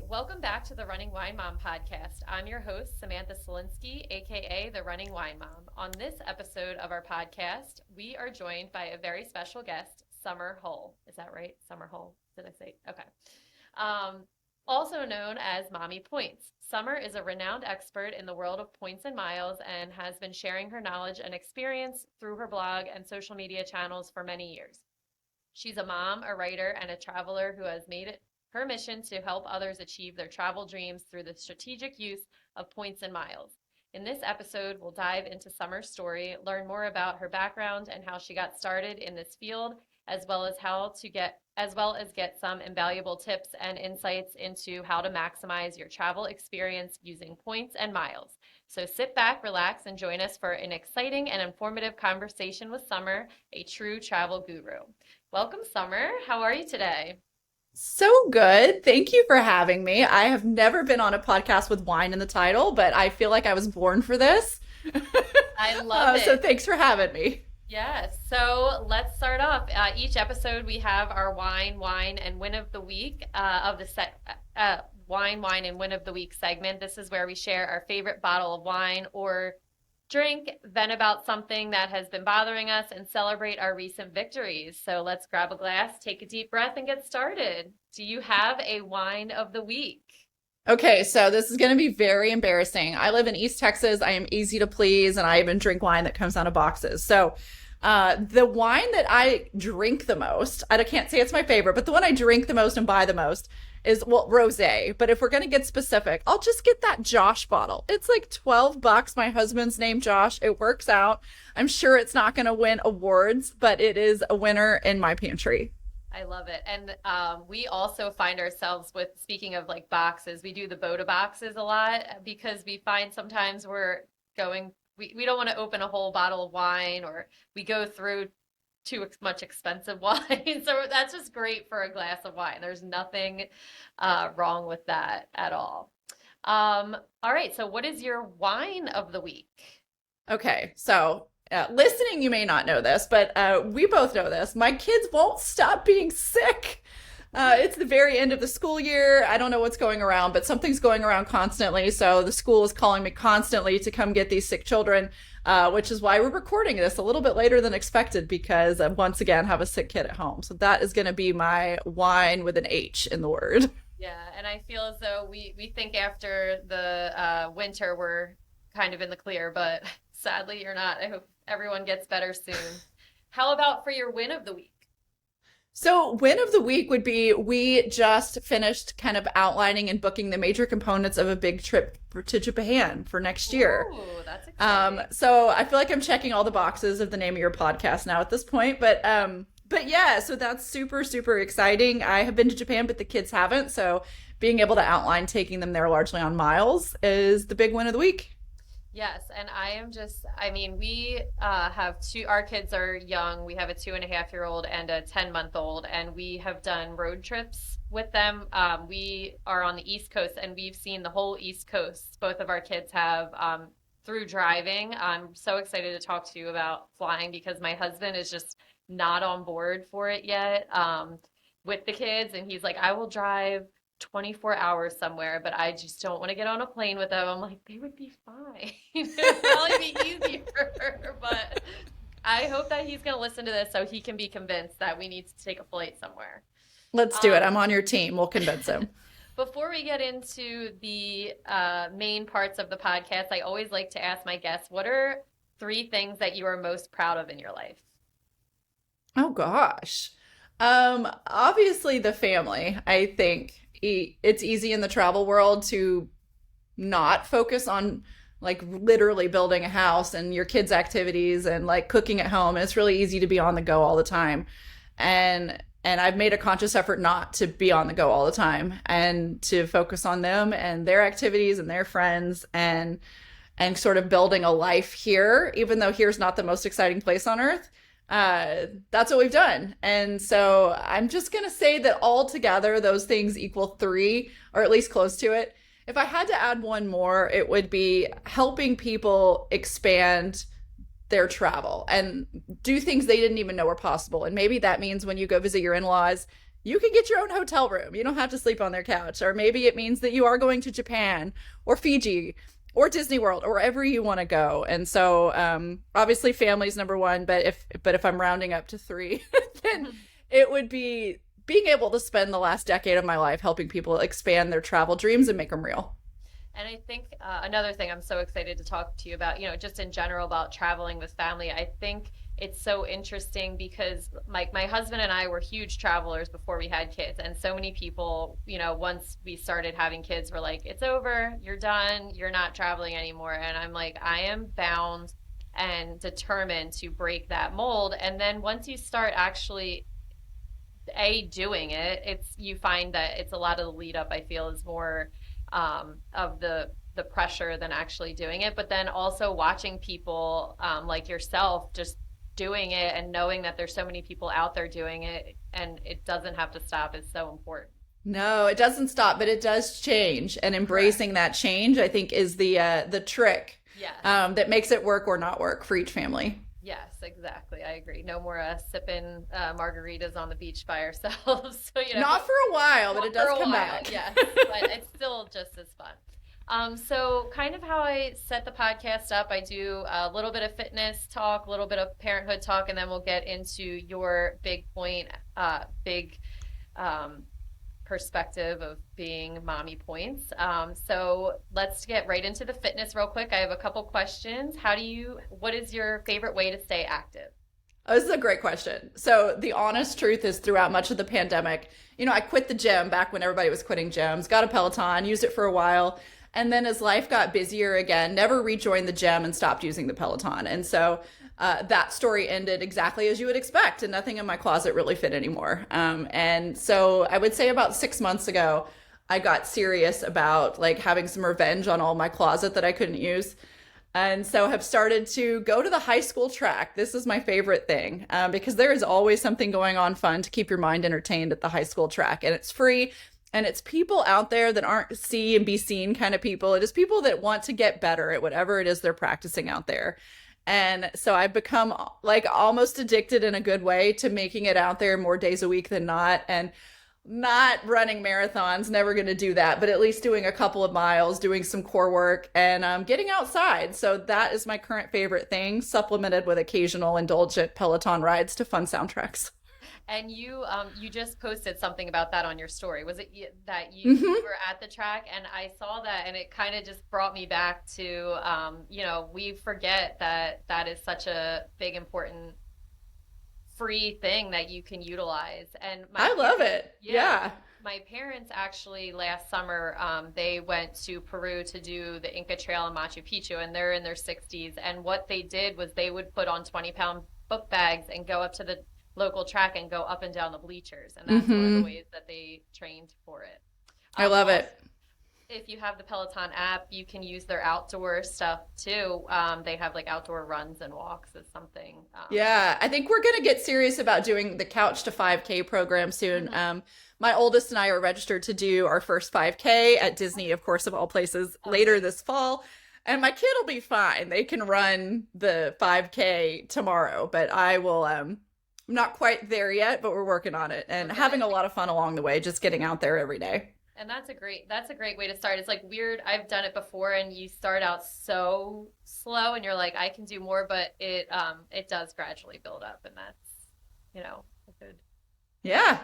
welcome back to the Running Wine Mom podcast. I'm your host, Samantha Solinsky, aka the Running Wine Mom. On this episode of our podcast, we are joined by a very special guest, Summer Hull. Is that right? Summer Hull. Did I say? Okay. Also known as Mommy Points. Summer is a renowned expert in the world of points and miles and has been sharing her knowledge and experience through her blog and social media channels for many years. She's a mom, a writer, and a traveler who has made it her mission to help others achieve their travel dreams through the strategic use of points and miles. In this episode, we'll dive into Summer's story, learn more about her background and how she got started in this field, as well as get some invaluable tips and insights into how to maximize your travel experience using points and miles. So sit back, relax, and join us for an exciting and informative conversation with Summer, a true travel guru. Welcome, Summer. How are you today? So good. Thank you for having me. I have never been on a podcast with wine in the title, but I feel like I was born for this. I love it. So thanks for having me. Yes. So let's start off. Each episode, we have our wine, and win of the week of the wine, and win of the week segment. This is where we share our favorite bottle of wine or drink, vent about something that has been bothering us, and celebrate our recent victories. So let's grab a glass, take a deep breath, and get started. Do you have a wine of the week? Okay, so this is going to be very embarrassing. I live in East Texas. I am easy to please, and I even drink wine that comes out of boxes. So the wine that I drink the most, I can't say it's my favorite, but the one I drink the most and buy the most is, well, rosé. But if we're going to get specific, I'll just get that Josh bottle. It's like $12. My husband's named Josh. It works out. I'm sure it's not going to win awards, but it is a winner in my pantry. I love it. And we also find ourselves with, speaking of like boxes, we do the Boda boxes a lot because we find sometimes we're going, we don't want to open a whole bottle of wine, or we go through too much expensive wine. So that's just great for a glass of wine. There's nothing wrong with that at all. All right. So what is your wine of the week? Okay, so listening, you may not know this, but we both know this. My kids won't stop being sick. It's the very end of the school year. I don't know what's going around, but something's going around constantly. So the school is calling me constantly to come get these sick children, which is why we're recording this a little bit later than expected because I once again have a sick kid at home. So that is going to be my wine with an H in the word. Yeah, and I feel as though we think after the winter we're kind of in the clear, but sadly you're not. I hope everyone gets better soon. How about for your win of the week? So win of the week would be, we just finished kind of outlining and booking the major components of a big trip to Japan for next year. Ooh, that's exciting. So I feel like I'm checking all the boxes of the name of your podcast now at this point, but yeah, so that's super, super exciting. I have been to Japan, but the kids haven't. So being able to outline taking them there largely on miles is the big win of the week. Yes, and we have our kids are young. We have a 2.5-year-old and a 10-month-old, and we have done road trips with them. We are on the East Coast, and we've seen the whole East Coast. Both of our kids have through driving. I'm so excited to talk to you about flying because my husband is just not on board for it yet with the kids, and he's like, I will drive 24 hours somewhere, but I just don't want to get on a plane with them. I'm like, they would be fine. It'd probably be easier, but I hope that he's going to listen to this so he can be convinced that we need to take a flight somewhere. Let's do it. I'm on your team. We'll convince him. Before we get into the main parts of the podcast, I always like to ask my guests, what are 3 things that you are most proud of in your life? Oh gosh. Obviously the family. I think it's easy in the travel world to not focus on like literally building a house and your kids' activities and like cooking at home. And it's really easy to be on the go all the time. And I've made a conscious effort not to be on the go all the time and to focus on them and their activities and their friends and sort of building a life here, even though here's not the most exciting place on earth. That's what we've done. And so I'm just going to say that altogether, those things equal 3, or at least close to it. If I had to add one more, it would be helping people expand their travel and do things they didn't even know were possible. And maybe that means when you go visit your in-laws, you can get your own hotel room. You don't have to sleep on their couch. Or maybe it means that you are going to Japan or Fiji or Disney World or wherever you want to go. And so obviously family's number one, but if I'm rounding up to three, then it would be being able to spend the last decade of my life helping people expand their travel dreams and make them real. And I think another thing I'm so excited to talk to you about, just in general about traveling with family, I think it's so interesting because my husband and I were huge travelers before we had kids. And so many people, once we started having kids, were like, it's over, you're done, you're not traveling anymore. And I'm like, I am bound and determined to break that mold. And then once you start actually doing it, you find that it's a lot of the lead up, I feel, is more of the pressure than actually doing it. But then also watching people like yourself just doing it and knowing that there's so many people out there doing it and it doesn't have to stop is so important. No, it doesn't stop, but it does change. And embracing that change, I think, is the trick. Yes. That makes it work or not work for each family. Yes, exactly. I agree. No more sipping margaritas on the beach by ourselves. So, not for a while, but it does come back. Yes, but it's still just as fun. So kind of how I set the podcast up, I do a little bit of fitness talk, a little bit of parenthood talk, and then we'll get into your big point, big perspective of being mommy points. So let's get right into the fitness real quick. I have a couple questions. What is your favorite way to stay active? Oh, this is a great question. So the honest truth is throughout much of the pandemic, I quit the gym back when everybody was quitting gyms, got a Peloton, used it for a while. And then as life got busier again, never rejoined the gym and stopped using the Peloton. And so that story ended exactly as you would expect, and nothing in my closet really fit anymore. And so I would say about 6 months ago, I got serious about like having some revenge on all my closet that I couldn't use. And so have started to go to the high school track. This is my favorite thing because there is always something going on fun to keep your mind entertained at the high school track. And it's free. And it's people out there that aren't see and be seen kind of people. It is people that want to get better at whatever it is they're practicing out there. And so I've become like almost addicted in a good way to making it out there more days a week than not. And not running marathons, never going to do that, but at least doing a couple of miles, doing some core work and getting outside. So that is my current favorite thing, supplemented with occasional indulgent Peloton rides to fun soundtracks. And you just posted something about that on your story. Was it that you were at the track? And I saw that, and it kind of just brought me back to, we forget that is such a big, important, free thing that you can utilize. And I love it. Yeah. My parents actually last summer, they went to Peru to do the Inca Trail in Machu Picchu, and they're in their 60s. And what they did was they would put on 20-pound book bags and go up to the local track and go up and down the bleachers, and that's one of the ways that they trained for it. I love it. If you have the Peloton app, you can use their outdoor stuff too. They have like outdoor runs and walks as something. Yeah, I think we're going to get serious about doing the Couch to 5K program soon. My oldest and I are registered to do our first 5K at Disney, of course, of all places, later this fall. And my kid will be fine. They can run the 5K tomorrow, but I will I'm not quite there yet, but we're working on it and having a lot of fun along the way, just getting out there every day. And that's a great way to start. It's like weird. I've done it before, and you start out so slow and you're like, I can do more, but it does gradually build up, and that's, good. Yeah.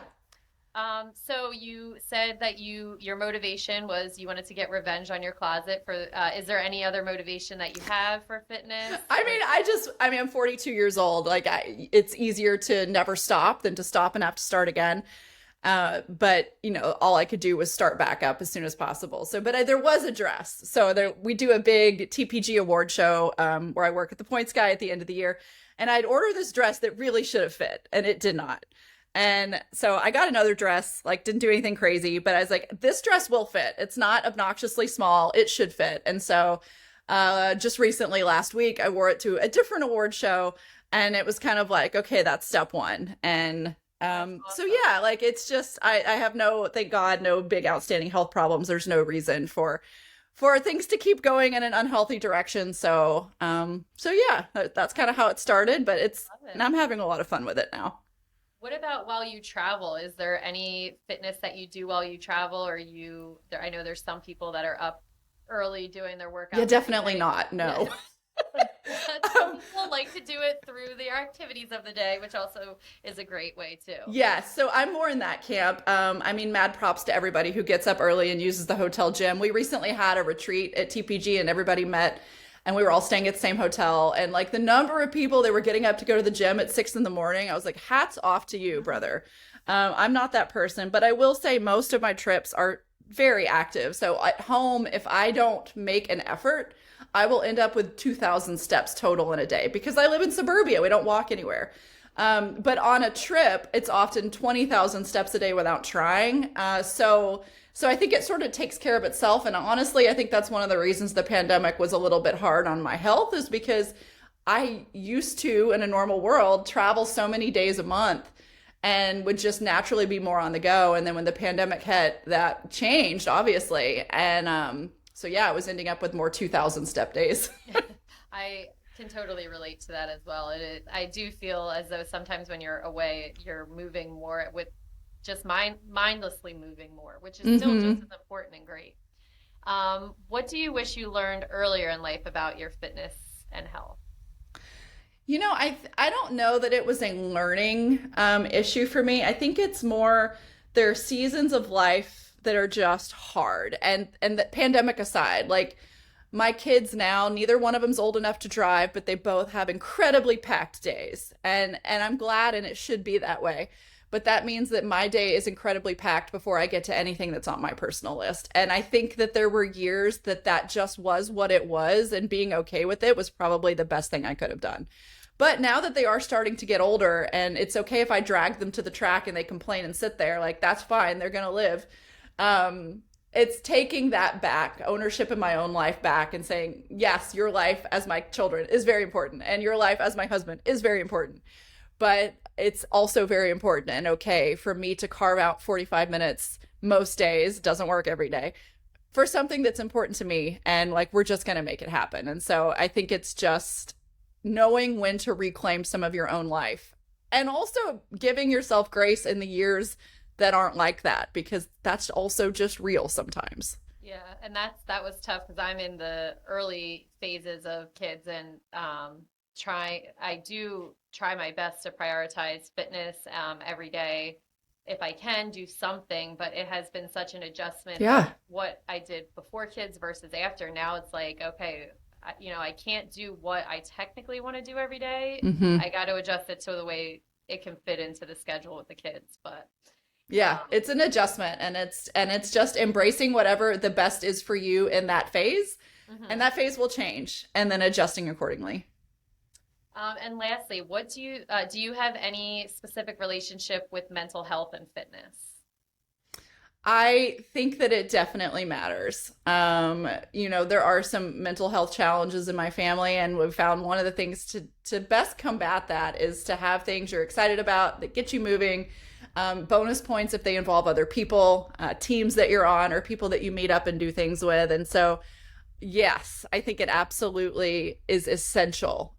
So you said that your motivation was you wanted to get revenge on your closet for, is there any other motivation that you have for fitness? I'm 42 years old. Like it's easier to never stop than to stop and have to start again. But all I could do was start back up as soon as possible. So, but there was a dress. So we do a big TPG award show, where I work at the Points Guy at the end of the year. And I'd order this dress that really should have fit, and it did not. And so I got another dress, like didn't do anything crazy, but I was like, this dress will fit. It's not obnoxiously small. It should fit. And so just recently, last week, I wore it to a different award show, and it was kind of like, okay, that's step one. And awesome. So yeah, like it's just, I have thank God, no big outstanding health problems. There's no reason for things to keep going in an unhealthy direction. So yeah, that's kind of how it started, but and I'm having a lot of fun with it now. What about while you travel? Is there any fitness that you do while you travel, or I know there's some people that are up early doing their Yeah, workouts every definitely day. not. Yeah. No. Some um, people like to do it through their activities of the day, which also is a great way too. yes, so I'm more in that camp. I mean, mad props to everybody who gets up early and uses the hotel gym. We recently had a retreat at TPG and everybody met and we were all staying at the same hotel. And like the number of people that were getting up to go to the gym at 6 in the morning, I was like, hats off to you, brother. I'm not that person, but I will say most of my trips are very active. So at home, if I don't make an effort, I will end up with 2,000 steps total in a day because I live in suburbia. We don't walk anywhere. But on a trip, it's often 20,000 steps a day without trying. So I think it sort of takes care of itself. And honestly, I think that's one of the reasons the pandemic was a little bit hard on my health is because I used to, in a normal world, travel so many days a month and would just naturally be more on the go. And then when the pandemic hit, that changed, obviously. And so, yeah, I was ending up with more 2,000 step days. I can totally relate to that as well. I do feel as though sometimes when you're away, you're moving more with just mindlessly moving more, which is still just Mm-hmm. as important and great. What do you wish you learned earlier in life about your fitness and health? I don't know that it was a learning issue for me. I think it's more there are seasons of life that are just hard, and the pandemic aside, like my kids now, neither one of them's old enough to drive, but they both have incredibly packed days, and I'm glad, and it should be that way. But that means that my day is incredibly packed before I get to anything that's on my personal list. And I think that there were years that that just was what it was, and being okay with it was probably the best thing I could have done. But now that they are starting to get older, and it's okay if I drag them to the track and they complain and sit there, like that's fine, they're going to live. It's taking that back, ownership in my own life back, and saying, yes, your life as my children is very important, and your life as my husband is very important. But it's also very important and okay for me to carve out 45 minutes most days, doesn't work every day, for something that's important to me. And like, we're just going to make it happen. And so I think it's just knowing when to reclaim some of your own life and also giving yourself grace in the years that aren't like that, because that's also just real sometimes. Yeah, and that was tough because I'm in the early phases of kids and I do try my best to prioritize fitness every day if I can do something, but it has been such an adjustment of Yeah. what I did before kids versus after. Now it's like, okay, I can't do what I technically want to do every day. Hmm. I got to adjust it to the way it can fit into the schedule with the kids. But Yeah, um, it's an adjustment, and it's just embracing whatever the best is for you in that phase, and mhm. that phase will change and then adjusting accordingly. And lastly, what do you have any specific relationship with mental health and fitness? I think that it definitely matters. There are some mental health challenges in my family, and we've found one of the things to best combat that is to have things you're excited about that get you moving. Bonus points if they involve other people, teams that you're on, or people that you meet up and do things with. And so, yes, I think it absolutely is essential,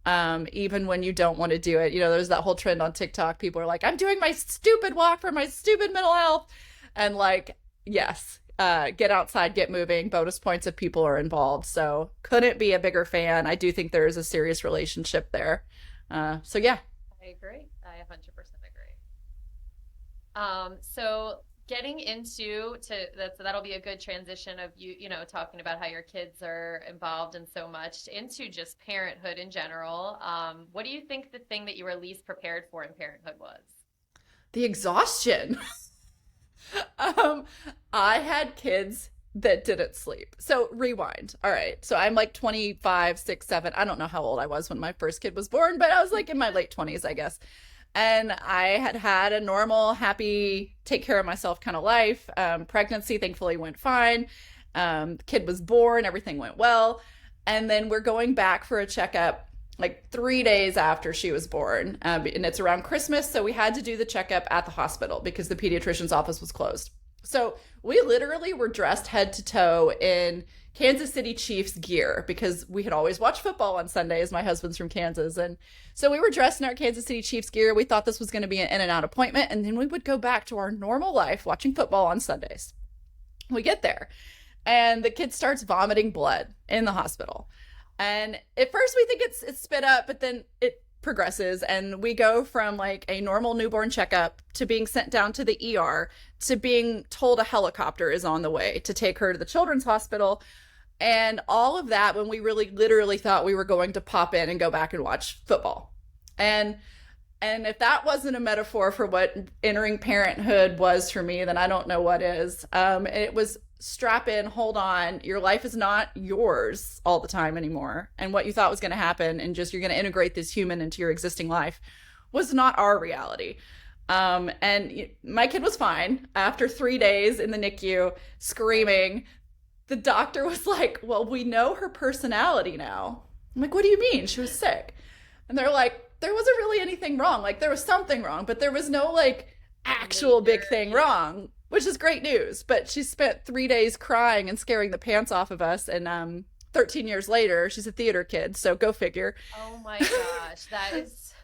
even when you don't want to do it. There's that whole trend on TikTok. People are like, I'm doing my stupid walk for my stupid mental health. And like, yes, get outside, get moving. Bonus points if people are involved. So couldn't be a bigger fan. I do think there is a serious relationship there. So yeah. I agree. I 100% agree. So getting into that'll be a good transition of talking about how your kids are involved in so much into just parenthood in general. What do you think the thing that you were least prepared for in parenthood was? The exhaustion. um, I had kids that didn't sleep. So rewind. All right. So I'm like 25, 6, 7. I don't know how old I was when my first kid was born, but I was like in my late 20s, I guess. And I had had a normal, happy, take care of myself kind of life. Pregnancy, thankfully, went fine. Kid was born, everything went well. And then we're going back for a checkup like 3 days after she was born. And it's around Christmas. So we had to do the checkup at the hospital because the pediatrician's office was closed. So we literally were dressed head to toe in Kansas City Chiefs gear because we had always watched football on Sundays. My husband's from Kansas. And so we were dressed in our Kansas City Chiefs gear. We thought this was going to be an in and out appointment. And then we would go back to our normal life watching football on Sundays. We get there and the kid starts vomiting blood in the hospital. And at first we think it's spit up, but then it progresses and we go from like a normal newborn checkup to being sent down to the ER to being told a helicopter is on the way to take her to the children's hospital. And all of that when we really literally thought we were going to pop in and go back and watch football. And if that wasn't a metaphor for what entering parenthood was for me, then I don't know what is. It was strap in, hold on. Your life is not yours all the time anymore. And what you thought was going to happen and just you're going to integrate this human into your existing life was not our reality. And my kid was fine. After 3 days in the NICU screaming, the doctor was like, well, we know her personality now. I'm like, what do you mean? She was sick. And they're like, there wasn't really anything wrong. Like there was something wrong, but there was no like actual big thing wrong, which is great news. But she spent 3 days crying and scaring the pants off of us. And 13 years later, she's a theater kid. So go figure. Oh my gosh. That is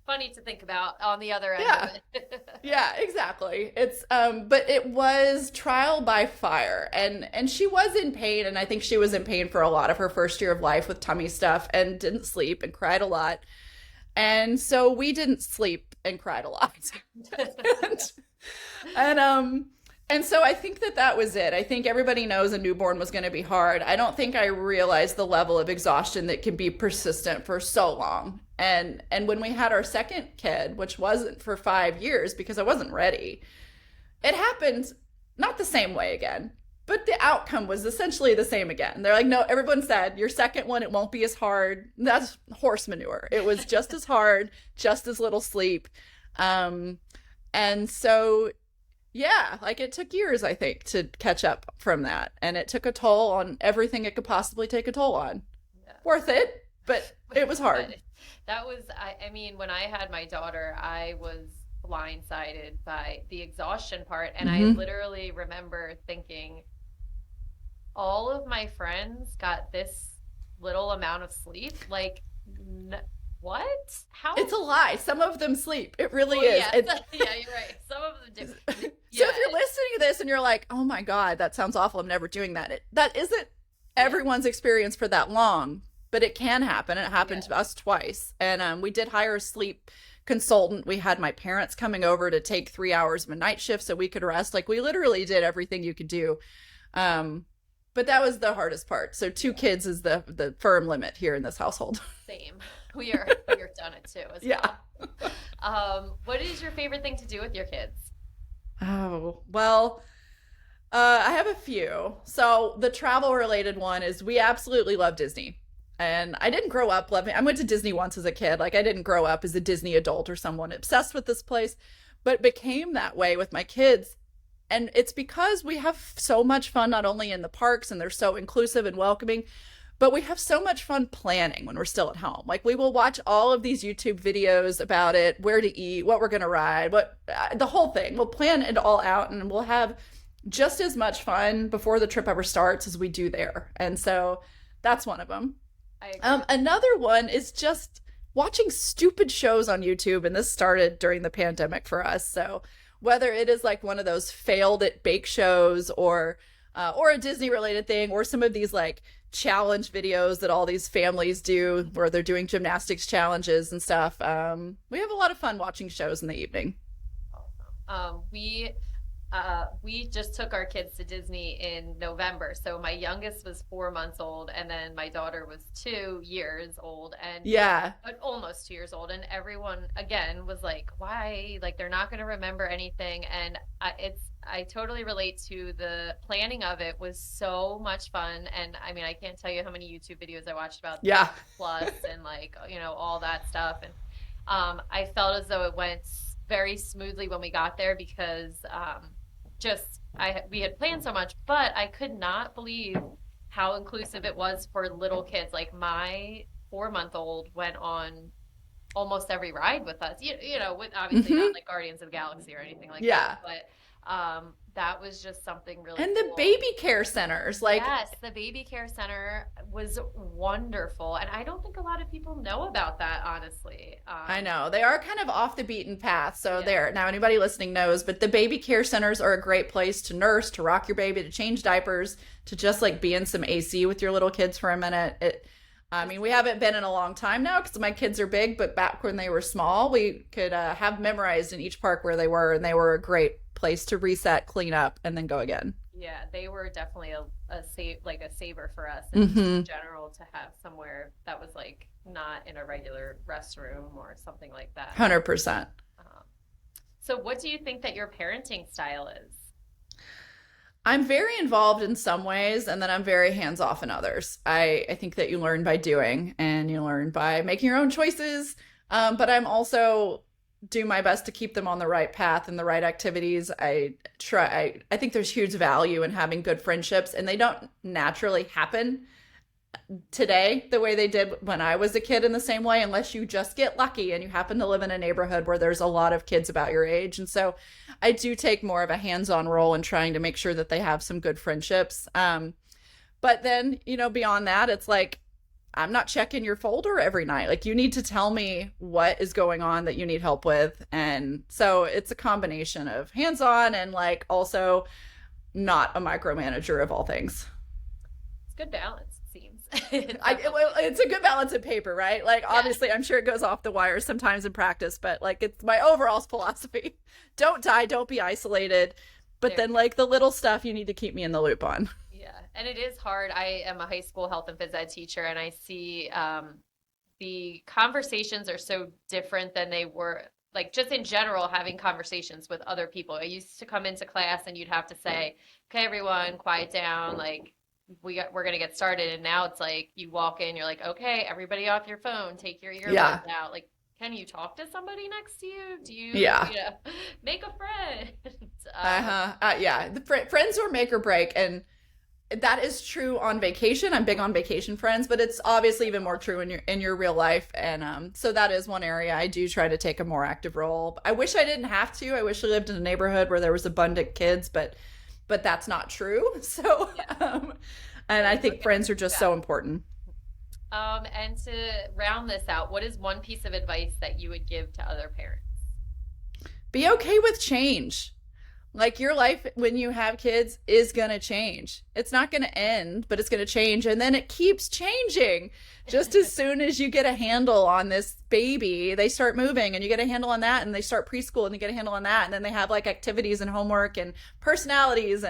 funny to think about on the other end of it. Yeah, exactly. It's but it was trial by fire. And she was in pain. And I think she was in pain for a lot of her first year of life with tummy stuff and didn't sleep and cried a lot. And so we didn't sleep and cried a lot. and so I think that was it. I think everybody knows a newborn was going to be hard. I don't think I realized the level of exhaustion that can be persistent for so long. And when we had our second kid, which wasn't for 5 years because I wasn't ready, it happened not the same way again. But the outcome was essentially the same again. They're like, no, everyone said your second one, it won't be as hard. That's horse manure. It was just as hard, just as little sleep. And so, yeah, like it took years, I think, to catch up from that. And it took a toll on everything it could possibly take a toll on. Yeah. Worth it, but it was hard. That was, I mean, when I had my daughter, I was blindsided by the exhaustion part. And I literally remember thinking, all of my friends got this little amount of sleep. Like, what? How? It's a lie. Some of them sleep. It really is. Yeah, yeah, you're right. Some of them do. So if you're listening to this and you're like, oh my God, that sounds awful. I'm never doing that. That isn't everyone's experience for that long, but it can happen. It happened to us twice. And we did hire a sleep consultant. We had my parents coming over to take 3 hours of a night shift so we could rest. Like we literally did everything you could do. But that was the hardest part. So 2 kids is the firm limit here in this household. Same. We've done it too. What is your favorite thing to do with your kids? Oh, well, I have a few. So the travel related one is we absolutely love Disney. And I didn't grow up loving, I went to Disney once as a kid. Like I didn't grow up as a Disney adult or someone obsessed with this place, but became that way with my kids. And it's because we have so much fun, not only in the parks and they're so inclusive and welcoming, but we have so much fun planning when we're still at home. Like we will watch all of these YouTube videos about it, where to eat, what we're going to ride, the whole thing. We'll plan it all out and we'll have just as much fun before the trip ever starts as we do there. And so that's one of them. Another one is just watching stupid shows on YouTube. And this started during the pandemic for us. So whether it is like one of those failed at bake shows or a Disney related thing, or some of these like challenge videos that all these families do where they're doing gymnastics challenges and stuff. We have a lot of fun watching shows in the evening. We just took our kids to Disney in November. So my youngest was 4 months old, and then my daughter was 2 years old, and almost 2 years old. And everyone again was like, "Why? Like they're not going to remember anything." And I totally relate to the planning of it. Was so much fun. And I mean, I can't tell you how many YouTube videos I watched about Plus and like all that stuff. And I felt as though it went very smoothly when we got there because we had planned so much, but I could not believe how inclusive it was for little kids. Like my 4-month-old went on almost every ride with us, with obviously not like Guardians of the Galaxy or anything like that, that was just something really And the cool. baby care centers, like, Yes, the baby care center was wonderful. And I don't think a lot of people know about that, honestly. I know they are kind of off the beaten path. So Yeah. there, now anybody listening knows, but the baby care centers are a great place to nurse, to rock your baby, to change diapers, to just like be in some AC with your little kids for a minute. I mean, we haven't been in a long time now because my kids are big, but back when they were small, we could have memorized in each park where they were, and they were a great place to reset, clean up, and then go again. Yeah, they were definitely a save like a saver for us and just in Mm-hmm. general to have somewhere that was like not in a regular restroom or something like that. 100%. Um, so what do you think that your parenting style is? I'm very involved in some ways, and then I'm very hands off in others. I think that you learn by doing, and you learn by making your own choices. But I'm also do my best to keep them on the right path and the right activities. I think there's huge value in having good friendships, and they don't naturally happen today the way they did when I was a kid in the same way, unless you just get lucky and you happen to live in a neighborhood where there's a lot of kids about your age. And so I do take more of a hands-on role in trying to make sure that they have some good friendships. But then, beyond that, it's like, I'm not checking your folder every night. Like, you need to tell me what is going on that you need help with. And so it's a combination of hands-on and like also not a micromanager of all things. It's good balance, it seems. It's a good balance of paper, right? Like, Yeah, obviously, I'm sure it goes off the wires sometimes in practice, but like, it's my overall philosophy. Don't die, don't be isolated. But there. then, like, the little stuff you need to keep me in the loop on. Yeah, and it is hard. I am a high school health and phys ed teacher, and I see the conversations are so different than they were, like just in general, having conversations with other people. I used to come into class and you'd have to say, "Okay, everyone, quiet down. Like we're gonna get started." And now it's like you walk in, you're like, "Okay, everybody off your phone. Take your Yeah. earbuds out." Like, can you talk to somebody next to you? Do you, Yeah. make a friend? Uh-huh. Yeah. The friends are make or break. And that is true on vacation. I'm big on vacation friends, but it's obviously even more true in your real life. And so that is one area I do try to take a more active role. I wish I didn't have to. I wish I lived in a neighborhood where there was abundant kids, but that's not true. So Yeah. and I Right. think Okay. friends are just so important. And to round this out, what is one piece of advice that you would give to other parents? Be okay with change. Like, your life when you have kids is going to change. It's not going to end, but it's going to change. And then it keeps changing. Just as soon as you get a handle on this baby, they start moving, and you get a handle on that, and they start preschool and you get a handle on that. And then they have like activities and homework and personalities,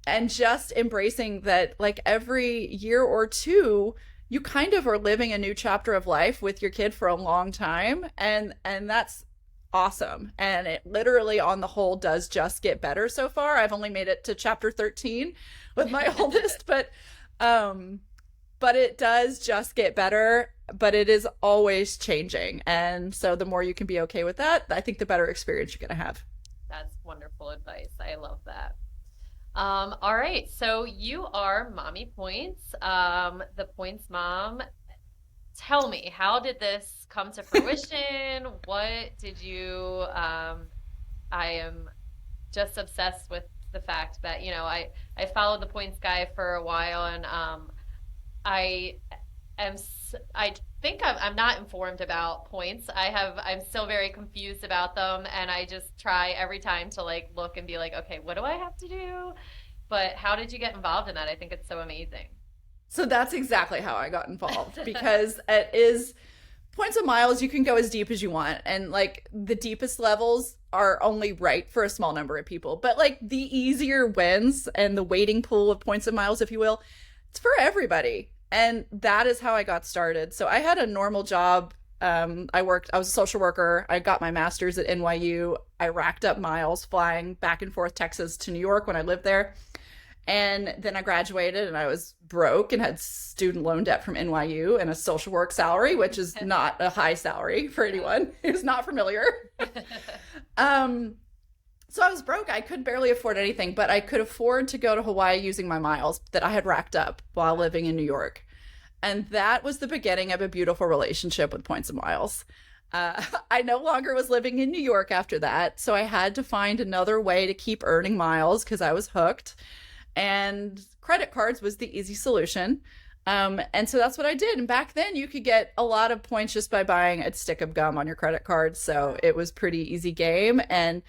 and just embracing that, like, every year or two, you kind of are living a new chapter of life with your kid for a long time. And that's awesome. And it literally, on the whole, does just get better so far. I've only made it to chapter 13 with my oldest, but it does just get better, but it is always changing. And so the more you can be okay with that, I think the better experience you're going to have. That's wonderful advice. I love that. All right, so you are Mommy Points, the Points mom. Tell me, how did this come to fruition? What did you, I am just obsessed with the fact that, I followed the Points guy for a while, and I I think I'm not informed about points. I'm still very confused about them, and I just try every time to like look and be like, okay, what do I have to do? But how did you get involved in that? I think it's so amazing. So that's exactly how I got involved, because it is points and miles. You can go as deep as you want. And like, the deepest levels are only right for a small number of people. But like, the easier wins and the wading pool of points and miles, if you will, it's for everybody. And that is how I got started. So I had a normal job. I was a social worker. I got my master's at NYU. I racked up miles flying back and forth Texas to New York when I lived there. And then I graduated, and I was broke and had student loan debt from NYU and a social work salary, which is not a high salary for anyone who's not familiar. So I was broke. I could barely afford anything, but I could afford to go to Hawaii using my miles that I had racked up while living in New York. And that was the beginning of a beautiful relationship with points and miles. I no longer was living in New York after that, so I had to find another way to keep earning miles because I was hooked. And credit cards was the easy solution. And so that's what I did. And back then, you could get a lot of points just by buying a stick of gum on your credit card. So it was pretty easy game. And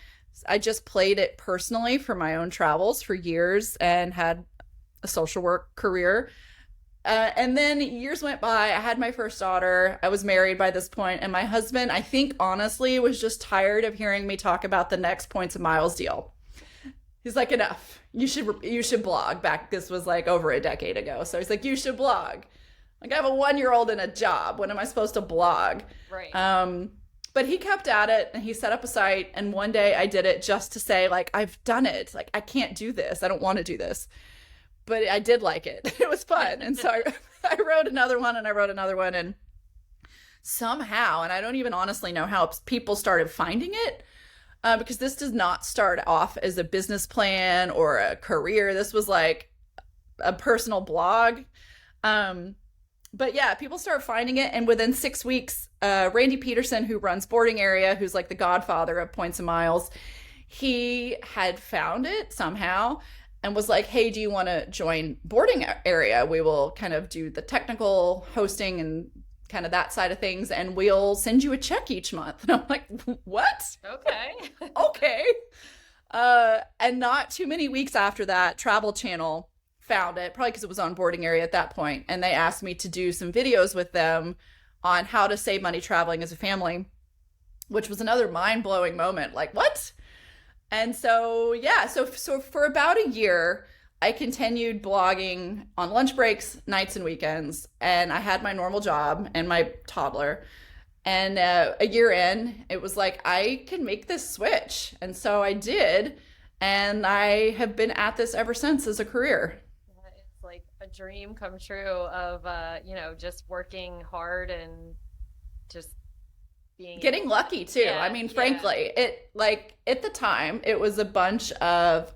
I just played it personally for my own travels for years and had a social work career. And then years went by. I had my first daughter. I was married by this point, and my husband, I think honestly, was just tired of hearing me talk about the next points of miles deal. He's like, enough. You should blog. This was like over a decade ago. So he's like, you should blog. Like, I have a 1-year-old in a job. When am I supposed to blog? Right. But he kept at it, and he set up a site. And one day I did it just to say, like, I've done it. Like, I can't do this. I don't want to do this. But I did like it. It was fun. And so I wrote another one, and I wrote another one. And somehow, and I don't even honestly know how people started finding it, because this does not start off as a business plan or a career. This was like a personal blog. But yeah, people started finding it. And within 6 weeks, Randy Peterson, who runs Boarding Area, who's like the godfather of Points and Miles, he had found it somehow and was like, hey, do you want to join Boarding Area? We will kind of do the technical hosting and kind of that side of things, and we'll send you a check each month. And I'm like, what? Okay. Okay. And not too many weeks after that, Travel Channel found it, probably because it was on Boarding Area at that point, and they asked me to do some videos with them on how to save money traveling as a family, which was another mind-blowing moment. Like, what? And so, yeah, so for about a year, I continued blogging on lunch breaks, nights and weekends, and I had my normal job and my toddler. And a year in, it was like, I can make this switch. And so I did, and I have been at this ever since as a career. It's like a dream come true of, just working hard and just getting lucky too. Yeah, I mean, frankly, it like at the time, it was a bunch of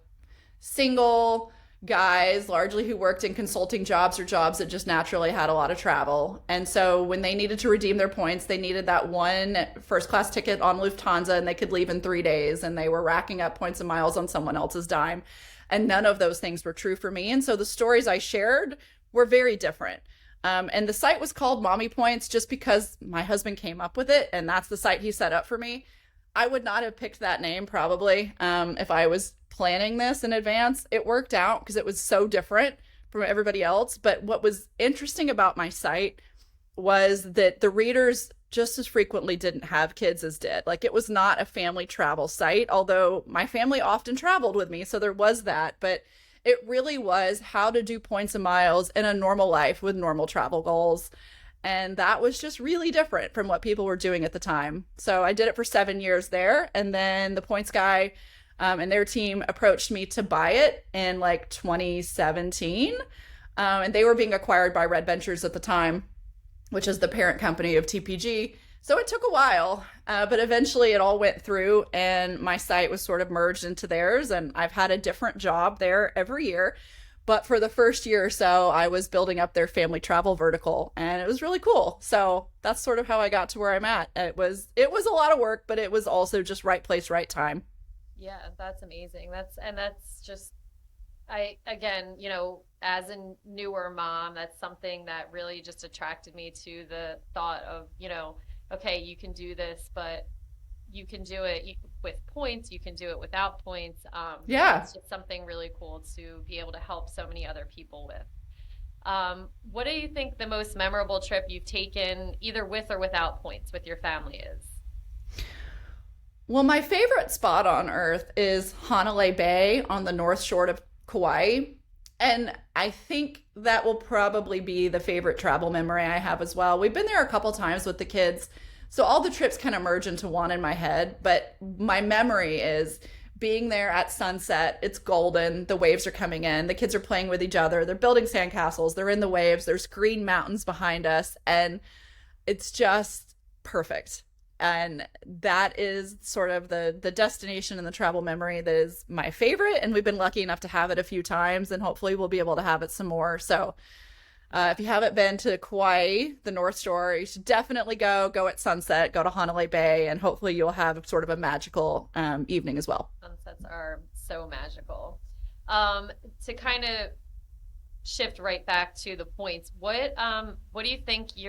single guys largely who worked in consulting jobs or jobs that just naturally had a lot of travel. And so when they needed to redeem their points, they needed that one first class ticket on Lufthansa and they could leave in 3 days, and they were racking up points and miles on someone else's dime. And none of those things were true for me. And so the stories I shared were very different. And the site was called Mommy Points just because my husband came up with it, and that's the site he set up for me. I would not have picked that name probably if I was planning this in advance. It worked out because it was so different from everybody else. But what was interesting about my site was that the readers just as frequently didn't have kids as did. Like, it was not a family travel site, although my family often traveled with me, so there was that. But it really was how to do points and miles in a normal life with normal travel goals. And that was just really different from what people were doing at the time. So I did it for 7 years there. And then the Points guy and their team approached me to buy it in like 2017. And they were being acquired by Red Ventures at the time, which is the parent company of TPG. So it took a while, but eventually it all went through and my site was sort of merged into theirs. And I've had a different job there every year. But for the first year or so, I was building up their family travel vertical, and it was really cool. So that's sort of how I got to where I'm at. It was a lot of work, but it was also just right place, right time. Yeah, that's amazing. That's just, again, as a newer mom, that's something that really just attracted me to the thought of, okay, you can do this, but you can do it with points, you can do it without points. Yeah. It's just something really cool to be able to help so many other people with. What do you think the most memorable trip you've taken, either with or without points, with your family is? Well, my favorite spot on earth is Hanalei Bay on the north shore of Kauai. And I think that will probably be the favorite travel memory I have as well. We've been there a couple times with the kids, so all the trips kind of merge into one in my head. But my memory is being there at sunset. It's golden. The waves are coming in. The kids are playing with each other. They're building sandcastles. They're in the waves. There's green mountains behind us. And it's just perfect. And that is sort of the destination and the travel memory that is my favorite. And we've been lucky enough to have it a few times, and hopefully we'll be able to have it some more. So If you haven't been to Kauai, the North Shore, you should definitely go at sunset, go to Hanalei Bay, and hopefully you'll have sort of a magical evening as well. Sunsets are so magical. To kind of shift right back to the points, what do you think do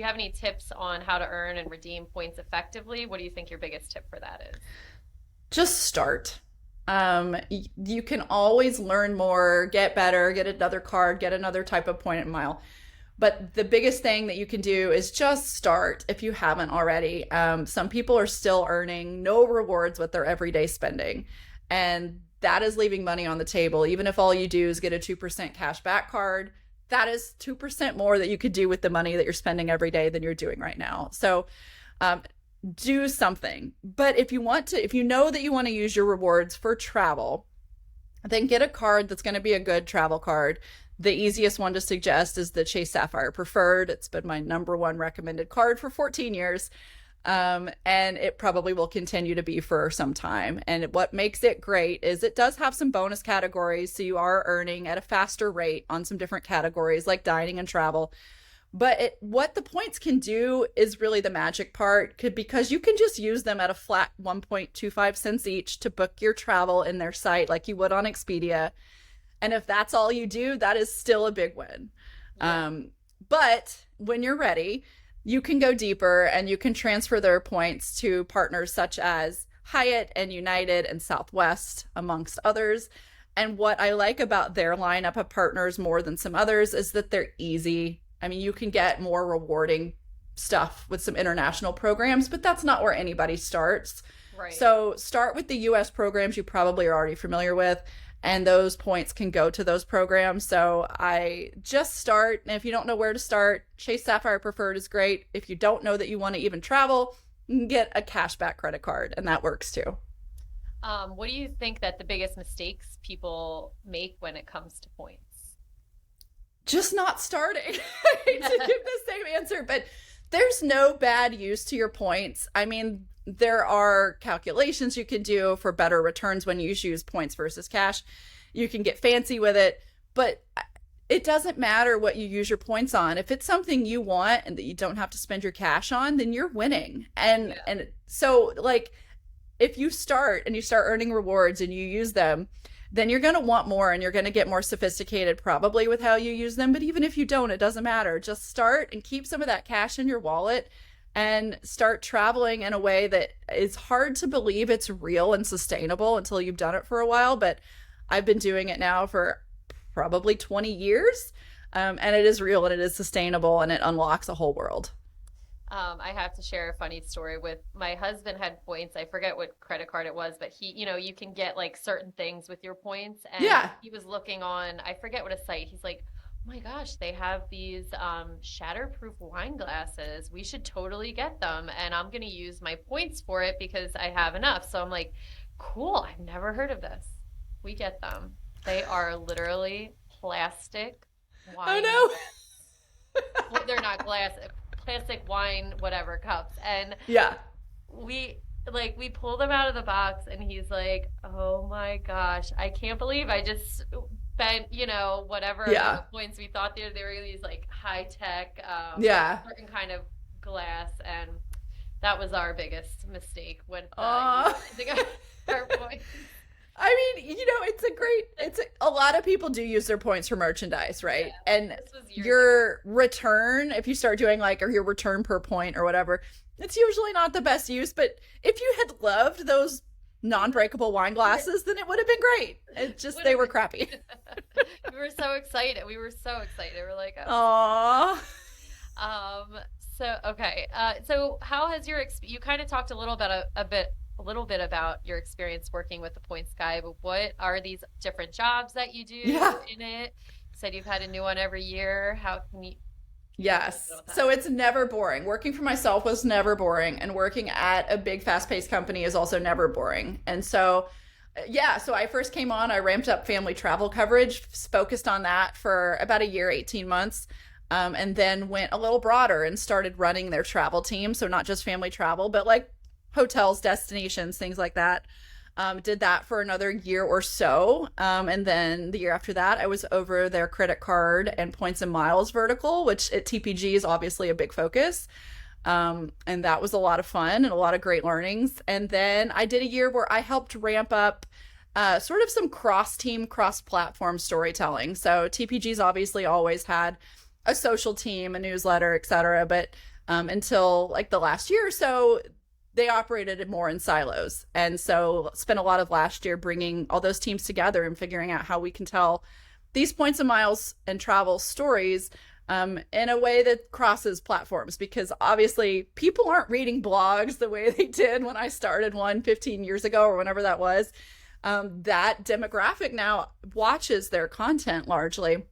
you have any tips on how to earn and redeem points effectively? What do you think your biggest tip for that is? Just start. You can always learn more, get better, get another card, get another type of point and mile. But the biggest thing that you can do is just start if you haven't already. Some people are still earning no rewards with their everyday spending. And that is leaving money on the table. Even if all you do is get a 2% cash back card, that is 2% more that you could do with the money that you're spending every day than you're doing right now. So do something. But if you know that you want to use your rewards for travel, then get a card that's going to be a good travel card. The easiest one to suggest is the Chase Sapphire Preferred. It's been my number one recommended card for 14 years. And it probably will continue to be for some time. And what makes it great is it does have some bonus categories. So you are earning at a faster rate on some different categories like dining and travel. But what the points can do is really the magic part, because you can just use them at a flat 1.25 cents each to book your travel in their site like you would on Expedia. And if that's all you do, that is still a big win. Yeah. But when you're ready, you can go deeper and you can transfer their points to partners such as Hyatt and United and Southwest, amongst others. And what I like about their lineup of partners more than some others is that they're easy. I mean, you can get more rewarding stuff with some international programs, but that's not where anybody starts. Right. So start with the US programs you probably are already familiar with, and those points can go to those programs. So I just start, and if you don't know where to start, Chase Sapphire Preferred is great. If you don't know that you want to even travel, you can get a cashback credit card, and that works too. What do you think that the biggest mistakes people make when it comes to points? Just not starting. I hate to give the same answer, but there's no bad use to your points. I mean, there are calculations you can do for better returns when you use points versus cash. You can get fancy with it, but it doesn't matter what you use your points on. If it's something you want and that you don't have to spend your cash on, then you're winning. And so like if you start earning rewards and you use them, then you're going to want more and you're going to get more sophisticated probably with how you use them. But even if you don't, it doesn't matter. Just start and keep some of that cash in your wallet and start traveling in a way that is hard to believe it's real and sustainable until you've done it for a while. But I've been doing it now for probably 20 years. And it is real and it is sustainable and it unlocks a whole world. I have to share a funny story with my husband had points. I forget what credit card it was, but you can get like certain things with your points. And he was looking on, I forget what a site. He's like, oh my gosh, they have these shatterproof wine glasses. We should totally get them. And I'm going to use my points for it because I have enough. So I'm like, cool. I've never heard of this. We get them. They are literally plastic wine. Oh no. Well, they're not glass. Plastic wine, whatever cups. And we pull them out of the box and he's like, oh my gosh, I can't believe I just spent, whatever amount of points we thought they were these like high tech, certain kind of glass. And that was our biggest mistake with our points. I mean, a lot of people do use their points for merchandise, right? Yeah, and your return, if you start doing or your return per point or whatever, it's usually not the best use. But if you had loved those non-breakable wine glasses, then it would have been great. It's just they were crappy. We were so excited. We were We're like, oh. So how has you kind of talked a little bit about your experience working with the Points Guy, but what are these different jobs that you do in it? You said you've had a new one every year. How can you? Yes. So it's never boring. Working for myself was never boring, and working at a big fast-paced company is also never boring. And so I first came on, I ramped up family travel coverage, focused on that for about a year, 18 months. And then went a little broader and started running their travel team. So not just family travel, but like hotels, destinations, things like that. Did that for another year or so. And then the year after that, I was over their credit card and points and miles vertical, which at TPG is obviously a big focus. And that was a lot of fun and a lot of great learnings. And then I did a year where I helped ramp up sort of some cross-team, cross-platform storytelling. So TPG's obviously always had a social team, a newsletter, etc. But until like the last year or so, they operated more in silos. And so spent a lot of last year bringing all those teams together and figuring out how we can tell these points and miles and travel stories in a way that crosses platforms, because obviously people aren't reading blogs the way they did when I started one 15 years ago or whenever that was. That demographic now watches their content largely,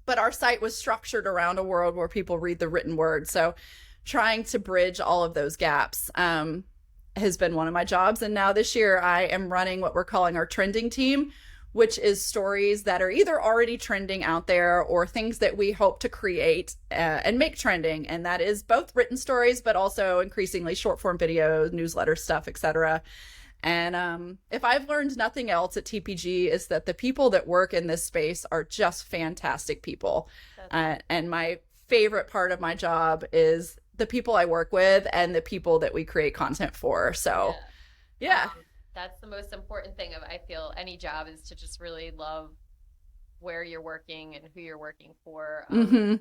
but our site was structured around a world where people read the written word. So trying to bridge all of those gaps has been one of my jobs. And now this year I am running what we're calling our trending team, which is stories that are either already trending out there or things that we hope to create and make trending. And that is both written stories, but also increasingly short form videos, newsletter stuff, etc. And if I've learned nothing else at TPG, is that the people that work in this space are just fantastic people. And my favorite part of my job is the people I work with and the people that we create content for. So, yeah. That's the most important thing of, I feel, any job, is to just really love where you're working and who you're working for. And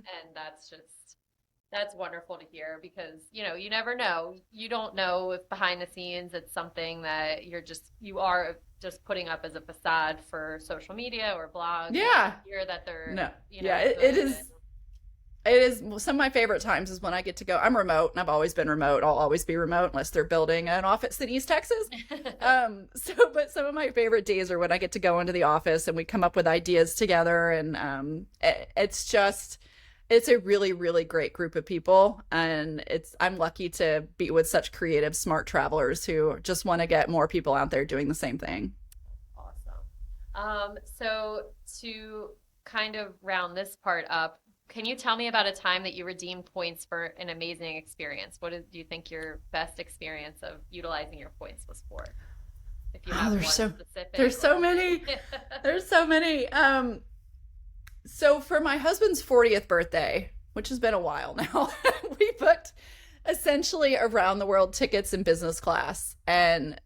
that's wonderful to hear, because, you know, you never know. You don't know if behind the scenes it's something that you are just putting up as a facade for social media or blogs. Yeah. Hear that they're, no. you know, yeah, it is some of my favorite times is when I get to go. I'm remote, and I've always been remote. I'll always be remote unless they're building an office in East Texas. But some of my favorite days are when I get to go into the office and we come up with ideas together. And it's a really, really great group of people. And I'm lucky to be with such creative, smart travelers who just want to get more people out there doing the same thing. Awesome. So to kind of round this part up, can you tell me about a time that you redeemed points for an amazing experience? What do you think your best experience of utilizing your points was for? If you have one specific. There's so many. There's so many. So for my husband's 40th birthday, which has been a while now, we booked essentially around the world tickets in business class. And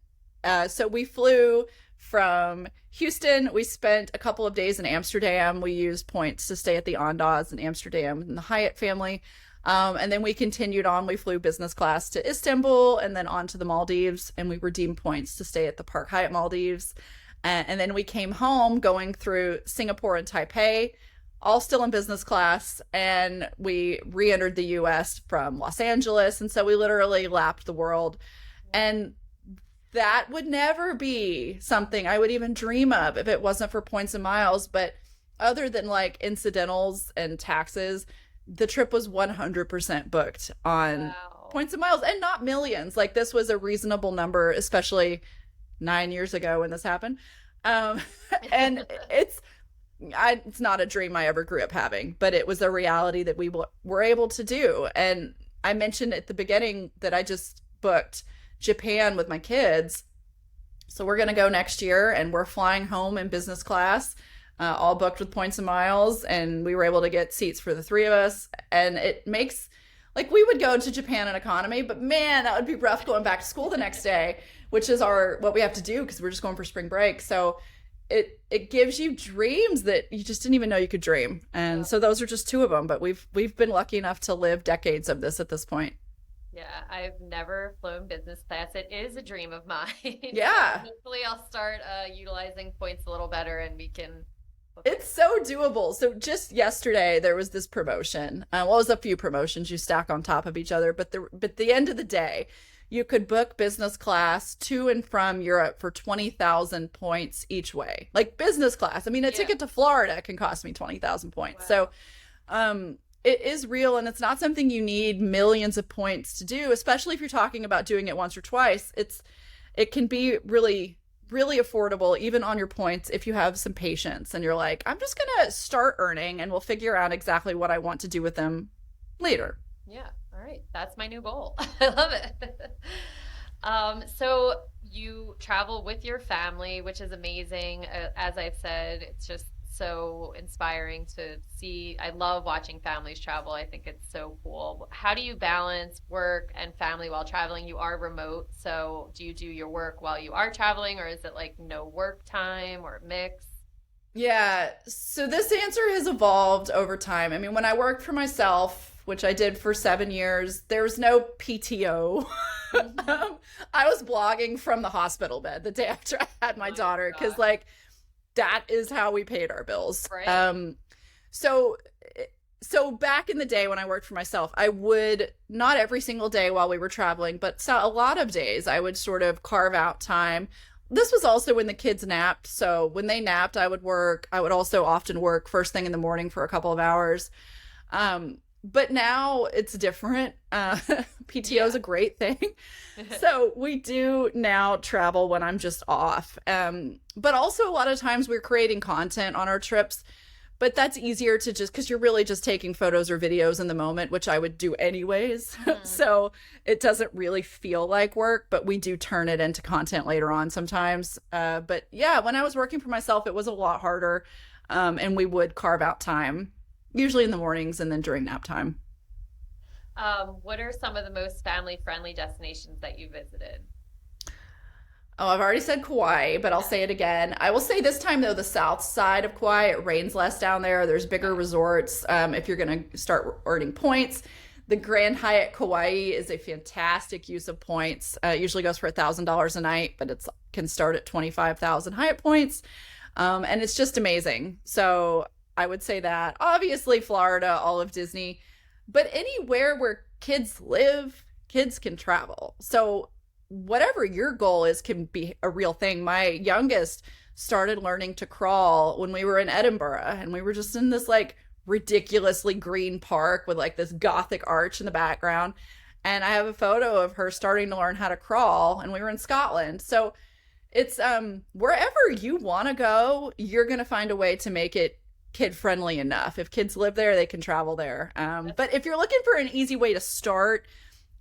so we flew from Houston. We spent a couple of days in Amsterdam. We used points to stay at the Andaz in Amsterdam and the Hyatt family. And then we continued on. We flew business class to Istanbul and then on to the Maldives. And we redeemed points to stay at the Park Hyatt Maldives. And then we came home going through Singapore and Taipei, all still in business class. And we re-entered the US from Los Angeles. And so we literally lapped the world. And that would never be something I would even dream of if it wasn't for points and miles. But other than like incidentals and taxes, the trip was 100% booked on points and miles, and not millions. Like, this was a reasonable number, especially 9 years ago when this happened. And it's not a dream I ever grew up having, but it was a reality that we were able to do. And I mentioned at the beginning that I just booked Japan with my kids. So we're going to go next year, and we're flying home in business class, all booked with points and miles. And we were able to get seats for the three of us. And it makes, like, we would go to Japan in economy, but man, that would be rough going back to school the next day, which is what we have to do because we're just going for spring break. So it gives you dreams that you just didn't even know you could dream. And so those are just two of them, but we've been lucky enough to live decades of this at this point. Yeah, I've never flown business class. It is a dream of mine. Yeah. So hopefully I'll start utilizing points a little better, and we can. It's so doable. So just yesterday there was this promotion. Well, it was a few promotions you stack on top of each other, but at the end of the day, you could book business class to and from Europe for 20,000 points each way. Like, business class. I mean, a ticket to Florida can cost me 20,000 points. Wow. So, it is real, and it's not something you need millions of points to do, especially if you're talking about doing it once or twice. It can be really, really affordable, even on your points, if you have some patience and you're like, I'm just going to start earning and we'll figure out exactly what I want to do with them later. Yeah. All right. That's my new goal. I love it. So you travel with your family, which is amazing. As I've said, it's just so inspiring to see. I love watching families travel. I think it's so cool. How do you balance work and family while traveling? You are remote, so do you do your work while you are traveling, or is it like no work time or mix? Yeah, so this answer has evolved over time. I mean, when I worked for myself, which I did for 7 years, there was no PTO. Mhm. I was blogging from the hospital bed the day after I had my Oh my daughter because, gosh. like, that is how we paid our bills. Right. So, so back in the day when I worked for myself, I would not every single day while we were traveling, but so a lot of days I would sort of carve out time. This was also when the kids napped. So when they napped, I would work. I would also often work first thing in the morning for a couple of hours. But now it's different. PTO is Yeah. a great thing. So we do now travel when I'm just off. But also a lot of times we're creating content on our trips, but that's easier to just because you're really just taking photos or videos in the moment, which I would do anyways. Mhm. So it doesn't really feel like work, but we do turn it into content later on sometimes. But yeah, when I was working for myself, it was a lot harder. And we would carve out time, usually in the mornings and then during nap time. What are some of the most family-friendly destinations that you visited? Oh, I've already said Kauai, but I'll say it again. I will say this time though, the south side of Kauai, it rains less down there. There's bigger Okay. resorts. If you're going to start earning points, the Grand Hyatt Kauai is a fantastic use of points. It usually goes for $1,000 a night, but it's can start at 25,000 Hyatt points, and it's just amazing. So I would say that. Obviously, Florida, all of Disney, but anywhere where kids live, kids can travel. So whatever your goal is can be a real thing. My youngest started learning to crawl when we were in Edinburgh, and we were just in this like ridiculously green park with like this gothic arch in the background. And I have a photo of her starting to learn how to crawl, and we were in Scotland. So it's wherever you want to go, you're going to find a way to make it kid friendly enough. If kids live there, they can travel there. That's But if you're looking for an easy way to start,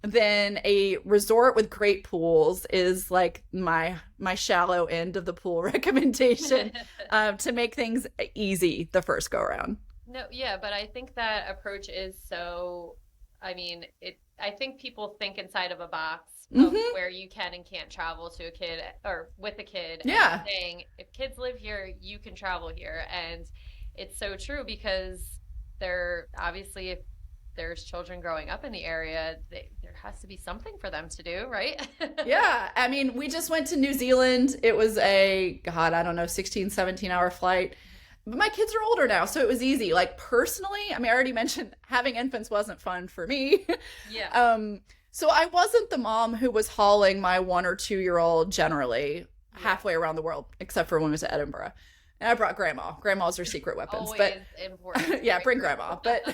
then a resort with great pools is like my shallow end of the pool recommendation, to make things easy the first go around. No, yeah, but I think that approach is so, I mean, I think people think inside of a box of Hmm. where you can and can't travel to a kid or with a kid and Yeah. saying, if kids live here, you can travel here. And it's so true because they're obviously, if there's children growing up in the area, there has to be something for them to do, right? Yeah. I mean, we just went to New Zealand. It was a, God, I don't know, 16, 17-hour flight. But my kids are older now, so it was easy. Like personally, I mean, I already mentioned having infants wasn't fun for me. Yeah. um, so I wasn't the mom who was hauling my 1 or 2 year old generally Yeah. halfway around the world, except for when we was at Edinburgh. And I brought grandma. Grandmas are secret weapons, but Always important to yeah, bring bring grandma. grandma.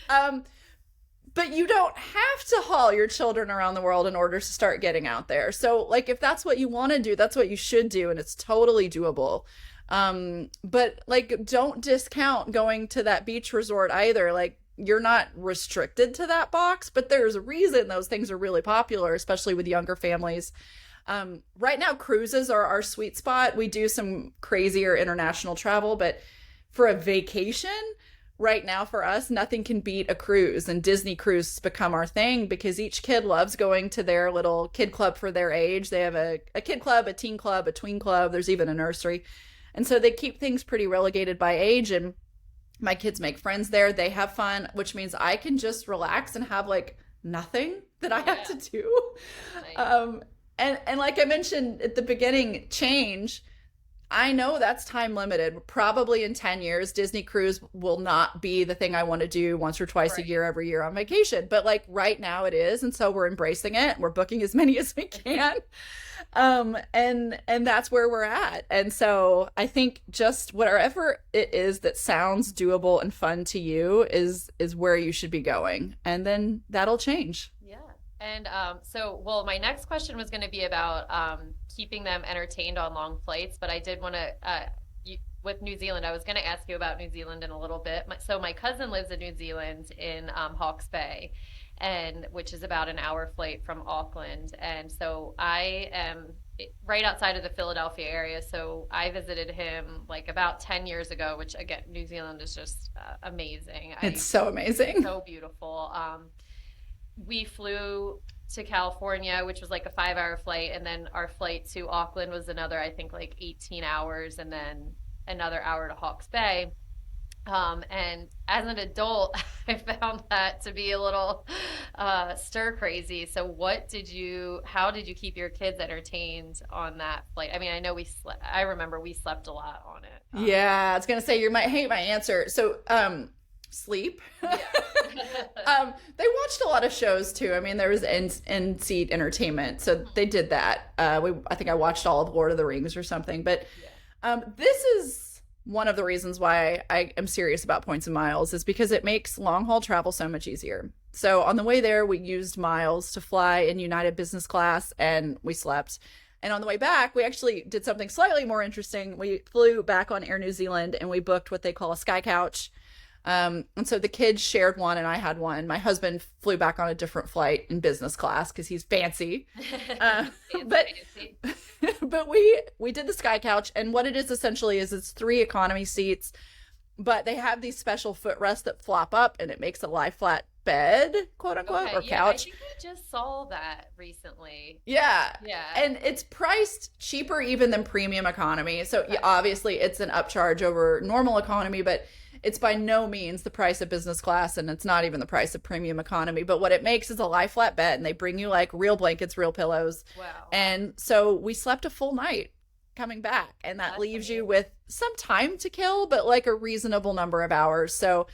Um, but you don't have to haul your children around the world in order to start getting out there. So, like, if that's what you want to do, that's what you should do, and it's totally doable. But like, don't discount going to that beach resort either. Like, you're not restricted to that box, but there's a reason those things are really popular, especially with younger families. Right now, cruises are our sweet spot. We do some crazier international travel, but for a vacation, right now for us, nothing can beat a cruise. And Disney cruise has become our thing because each kid loves going to their little kid club for their age. They have a kid club, a teen club, a tween club. There's even a nursery. And so they keep things pretty relegated by age. And my kids make friends there. They have fun, which means I can just relax and have like nothing that I have Yeah. to do. Nice. Um, and like I mentioned at the beginning, change. I know that's time limited. Probably in 10 years, Disney Cruise will not be the thing I want to do once or twice a Right. year every year on vacation. But like right now it is. And so we're embracing it. We're booking as many as we can. And that's where we're at. And so I think just whatever it is that sounds doable and fun to you is where you should be going. And then that'll change. Yeah. And so, well, my next question was going to be about keeping them entertained on long flights, but I did want to, with New Zealand, I was going to ask you about New Zealand in a little bit. So, my cousin lives in New Zealand in Hawke's Bay, and which is about an hour flight from Auckland. And so I am right outside of the Philadelphia area. So I visited him like about 10 years ago, which again, New Zealand is just amazing. It's so amazing. So beautiful. We flew to California, which was like a 5 hour flight, and then our flight to Auckland was another, I think, like 18 hours, and then another hour to Hawke's Bay. And as an adult, I found that to be a little stir crazy. So, how did you keep your kids entertained on that flight? I mean, I know I remember we slept a lot on it. Yeah, I was gonna say you might hate my answer. So, sleep. Yeah. They watched a lot of shows too. I mean, there was in seat entertainment, so they did that. I think I watched all of Lord of the Rings or something. But this is one of the reasons why I am serious about points and miles is because it makes long haul travel so much easier. So on the way there, we used miles to fly in United Business Class, and we slept. And on the way back, we actually did something slightly more interesting. We flew back on Air New Zealand, and we booked what they call a sky couch. And so the kids shared one and I had one. My husband flew back on a different flight in business class because he's fancy. But but we did the sky couch, and what it is essentially is it's 3 economy seats, but they have these special footrests that flop up and it makes a lie flat bed, quote unquote, or couch. I think I just saw that recently. Yeah. Yeah. And it's priced cheaper even than premium economy. So obviously it's an upcharge over normal economy, but it's by no means the price of business class, and it's not even the price of premium economy. But what it makes is a lie flat bed, and they bring you like real blankets, real pillows. Wow. And so we slept a full night coming back, and that leaves you with some time to kill, but like a reasonable number of hours. So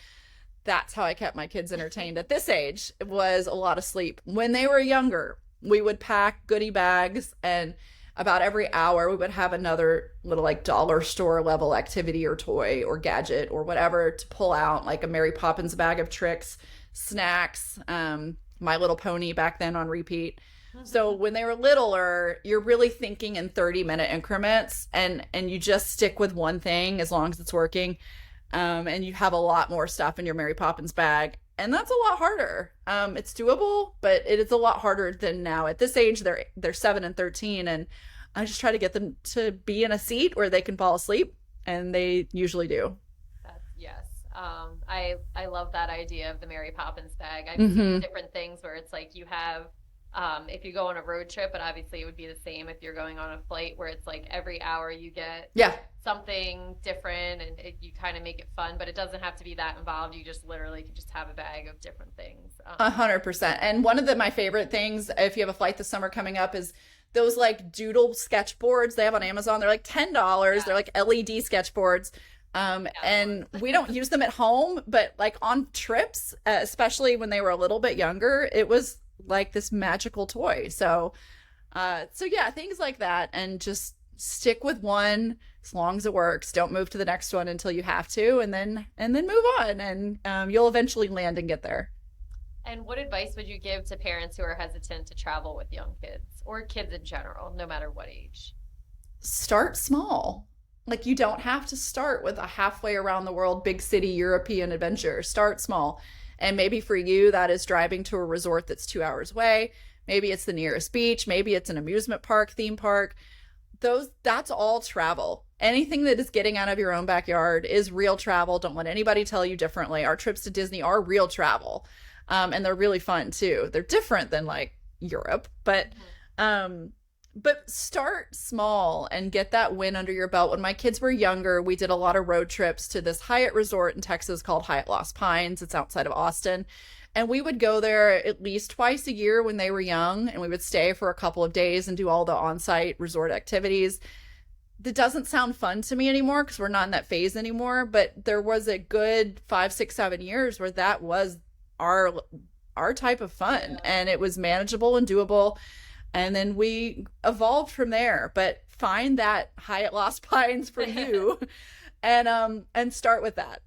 that's how I kept my kids entertained at this age. It was a lot of sleep. When they were younger, we would pack goodie bags, and about every hour we would have another little like dollar store level activity or toy or gadget or whatever to pull out, like a Mary Poppins bag of tricks, snacks, My Little Pony back then on repeat. So when they were littler, you're really thinking in 30-minute increments, and you just stick with one thing as long as it's working. And you have a lot more stuff in your Mary Poppins bag. And that's a lot harder. It's doable, but it is a lot harder than now. At this age, they're 7 and 13, and I just try to get them to be in a seat where they can fall asleep, and they usually do. Yes. I love that idea of the Mary Poppins bag. I've seen different things where it's like you have, if you go on a road trip, but obviously it would be the same if you're going on a flight where it's like every hour you get something different, and you kind of make it fun, but it doesn't have to be that involved. You just literally can just have a bag of different things. 100%. And one of my favorite things, if you have a flight this summer coming up, is those like doodle sketchboards they have on Amazon. They're like $10. Yeah. They're like LED sketchboards. And we don't use them at home, but like on trips, especially when they were a little bit younger, it was like this magical toy. So yeah, things like that, and just stick with one as long as it works. Don't move to the next one until you have to, and then move on, and you'll eventually land and get there. And what advice would you give to parents who are hesitant to travel with young kids, or kids in general, no matter what age? Start small. Like, you don't have to start with a halfway around the world, big city European adventure. Start small. And maybe for you, that is driving to a resort that's 2 hours away. Maybe it's the nearest beach. Maybe it's an amusement park, theme park. That's all travel. Anything that is getting out of your own backyard is real travel. Don't let anybody tell you differently. Our trips to Disney are real travel. And they're really fun too. They're different than like Europe, but start small and get that win under your belt. When my kids were younger, we did a lot of road trips to this Hyatt resort in Texas called Hyatt Lost Pines. It's outside of Austin. And we would go there at least twice a year when they were young, and we would stay for a couple of days and do all the on-site resort activities. That doesn't sound fun to me anymore because we're not in that phase anymore, but there was a good 5, 6, 7 years where that was our type of fun, and it was manageable and doable. And then we evolved from there. But find that Hyatt Lost Pines for you, and start with that.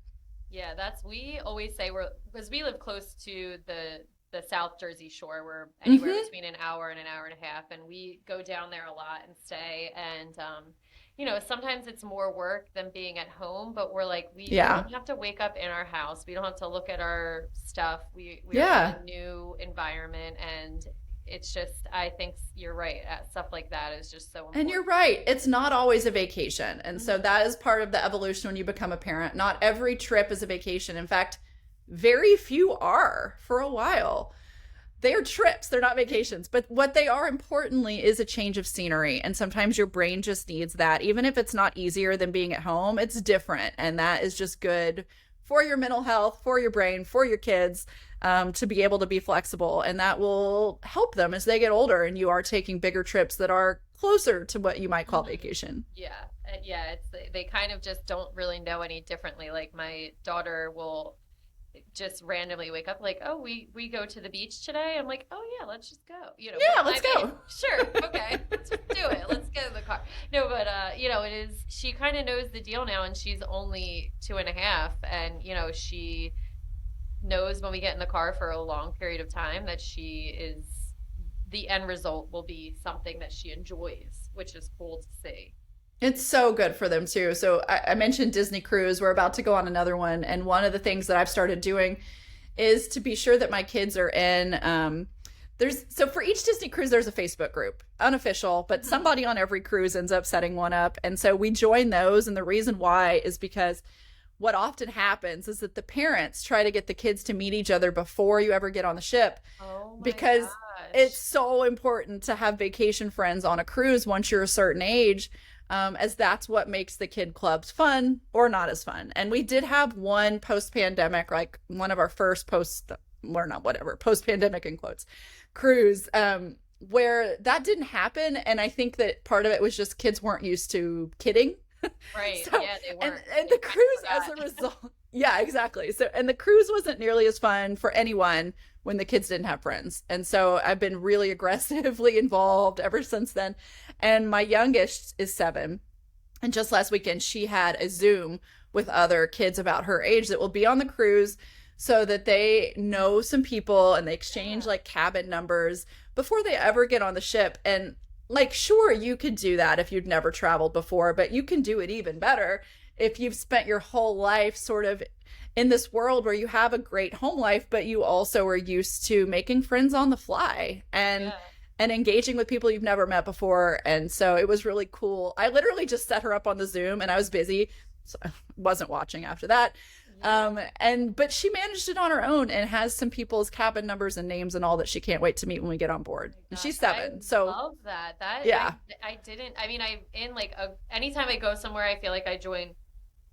Yeah, we always say because we live close to the South Jersey Shore. We're anywhere between an hour and an hour and a half, and we go down there a lot and stay. And sometimes it's more work than being at home, but we're like, we Yeah. don't have to wake up in our house. We don't have to look at our stuff. We are in Yeah. a new environment, and it's just, I think you're right. Stuff like that is just so And you're important. right. It's not always a vacation. And so Mhm. that is part of the evolution when you become a parent. Not every trip is a vacation. In fact, very few are for a while. They are trips, they're not vacations. But what they are, importantly, is a change of scenery. And sometimes your brain just needs that. Even if it's not easier than being at home, it's different. And that is just good for your mental health, for your brain, for your kids, to be able to be flexible. And that will help them as they get older and you are taking bigger trips that are closer to what you might call Mhm. vacation. Yeah. Yeah, it's they kind of just don't really know any differently. Like my daughter will just randomly wake up like, oh, we go to the beach today. I'm like, oh yeah, let's just go. But Yeah, I let's mean, go. sure, okay, let's just do it. Let's get in the car. No, but it is. She kind of knows the deal now, and she's only 2.5, and she knows when we get in the car for a long period of time that she is the end result will be something that she enjoys, which is cool to see. It's so good for them too. So I mentioned Disney Cruise. We're about to go on another one. And one of the things that I've started doing is to be sure that my kids are in. There's so for each Disney cruise, there's a Facebook group, unofficial, but Mhm. somebody on every cruise ends up setting one up. And so we join those. And the reason why is because what often happens is that the parents try to get the kids to meet each other before you ever get on the ship Oh my because it's gosh. so important to have vacation friends on a cruise once you're a certain age, as that's what makes the kid clubs fun or not as fun. And we did have one post pandemic, like one of our first or not whatever, post pandemic in quotes, cruise, where that didn't happen. And I think that part of it was just kids weren't used to kidding. Right. So, Yeah, they and weren't. and They the kind of cruise as a forgot. result, yeah, exactly. So, and the cruise wasn't nearly as fun for anyone when the kids didn't have friends. And so I've been really aggressively involved ever since then. And my youngest is 7. And just last weekend, she had a Zoom with other kids about her age that will be on the cruise so that they know some people and they exchange Yeah. like cabin numbers before they ever get on the ship. And like, sure, you could do that if you'd never traveled before, but you can do it even better if you've spent your whole life sort of in this world where you have a great home life, but you also are used to making friends on the fly Yeah. and engaging with people you've never met before. And so it was really cool. I literally just set her up on the Zoom and I was busy, so I wasn't watching after that. Yeah. And but she managed it on her own and has some people's cabin numbers and names and all that she can't wait to meet when we get on Oh board. my And gosh, she's I 7. So love that. That yeah. I didn't. I mean, I in like anytime I go somewhere, I feel like I join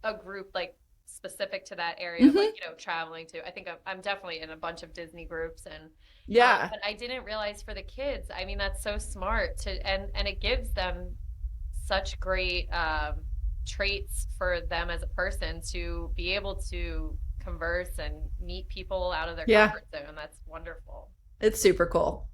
a group like specific to that area of like Hmm. traveling to. I think I'm definitely in a bunch of Disney groups, and Yeah. but I didn't realize for the kids. I mean, that's so smart to and it gives them such great traits for them as a person to be able to converse and meet people out of their Yeah. comfort zone. That's wonderful. It's super cool.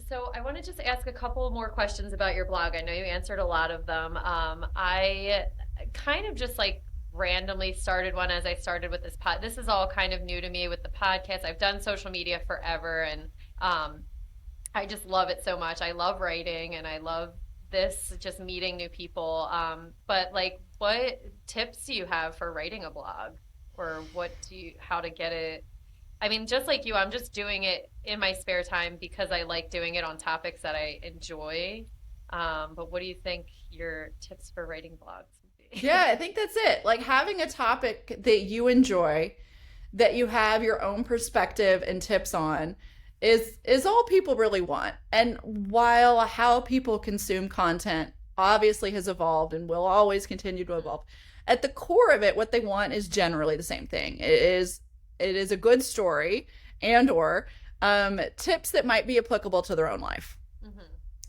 So I want to just ask a couple more questions about your blog. I know you answered a lot of them. I kind of just like randomly started one as I started with this pod. This is all kind of new to me with the podcast. I've done social media forever, and um, I just love it so much. I love writing, and I love this, just meeting new people. But like, what tips do you have for writing a blog, or how to get it? I mean, just like you, I'm just doing it in my spare time because I like doing it on topics that I enjoy. But what do you think your tips for writing blogs would be? Yeah, I think that's it. Like having a topic that you enjoy, that you have your own perspective and tips on is all people really want. And while how people consume content obviously has evolved and will always continue to evolve, at the core of it what they want is generally the same thing. It is a good story and or tips that might be applicable to their own life. Hmm.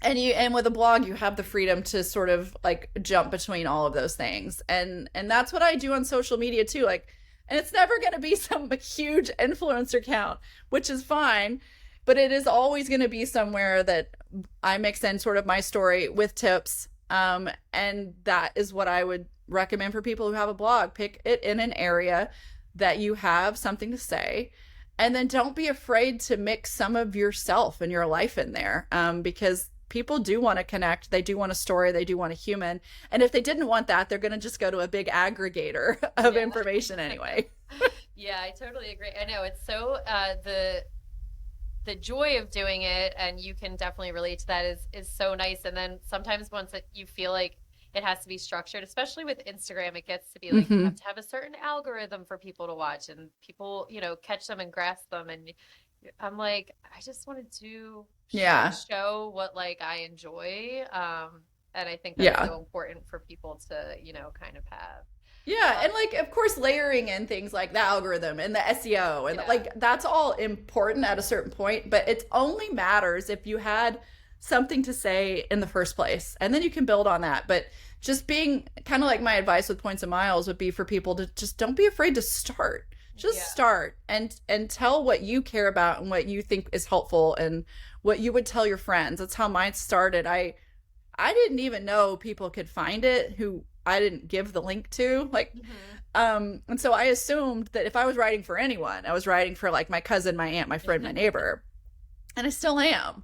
And with a blog you have the freedom to sort of like jump between all of those things, and that's what I do on social media too, like, and it's never going to be some huge influencer count, which is fine, but it is always going to be somewhere that I mix in sort of my story with tips, and that is what I would recommend for people who have a blog. Pick it in an area that you have something to say, and then don't be afraid to mix some of yourself and your life in there, because people do want to connect. They do want a story. They do want a human. And if they didn't want that, they're going to just go to a big aggregator of information anyway. Yeah, I totally agree. I know it's so the joy of doing it, and you can definitely relate to that, is so nice. And then sometimes once you feel like it has to be structured, especially with Instagram, it gets to be like you have to have a certain algorithm for people to watch, and people, catch them and grasp them. And I'm like, I just want to show what like I enjoy. And I think that's so important for people to, kind of have. Yeah, and like of course layering in things like the algorithm and the SEO and like that's all important at a certain point, but it only matters if you had something to say in the first place, and then you can build on that. But just being kind of like my advice with Points and Miles would be for people to just don't be afraid to start. Just start and tell what you care about and what you think is helpful and what you would tell your friends. That's how mine started. I didn't even know people could find it who I didn't give the link to, like, and so I assumed that if I was writing for anyone, I was writing for like my cousin, my aunt, my friend, my neighbor, and I still am.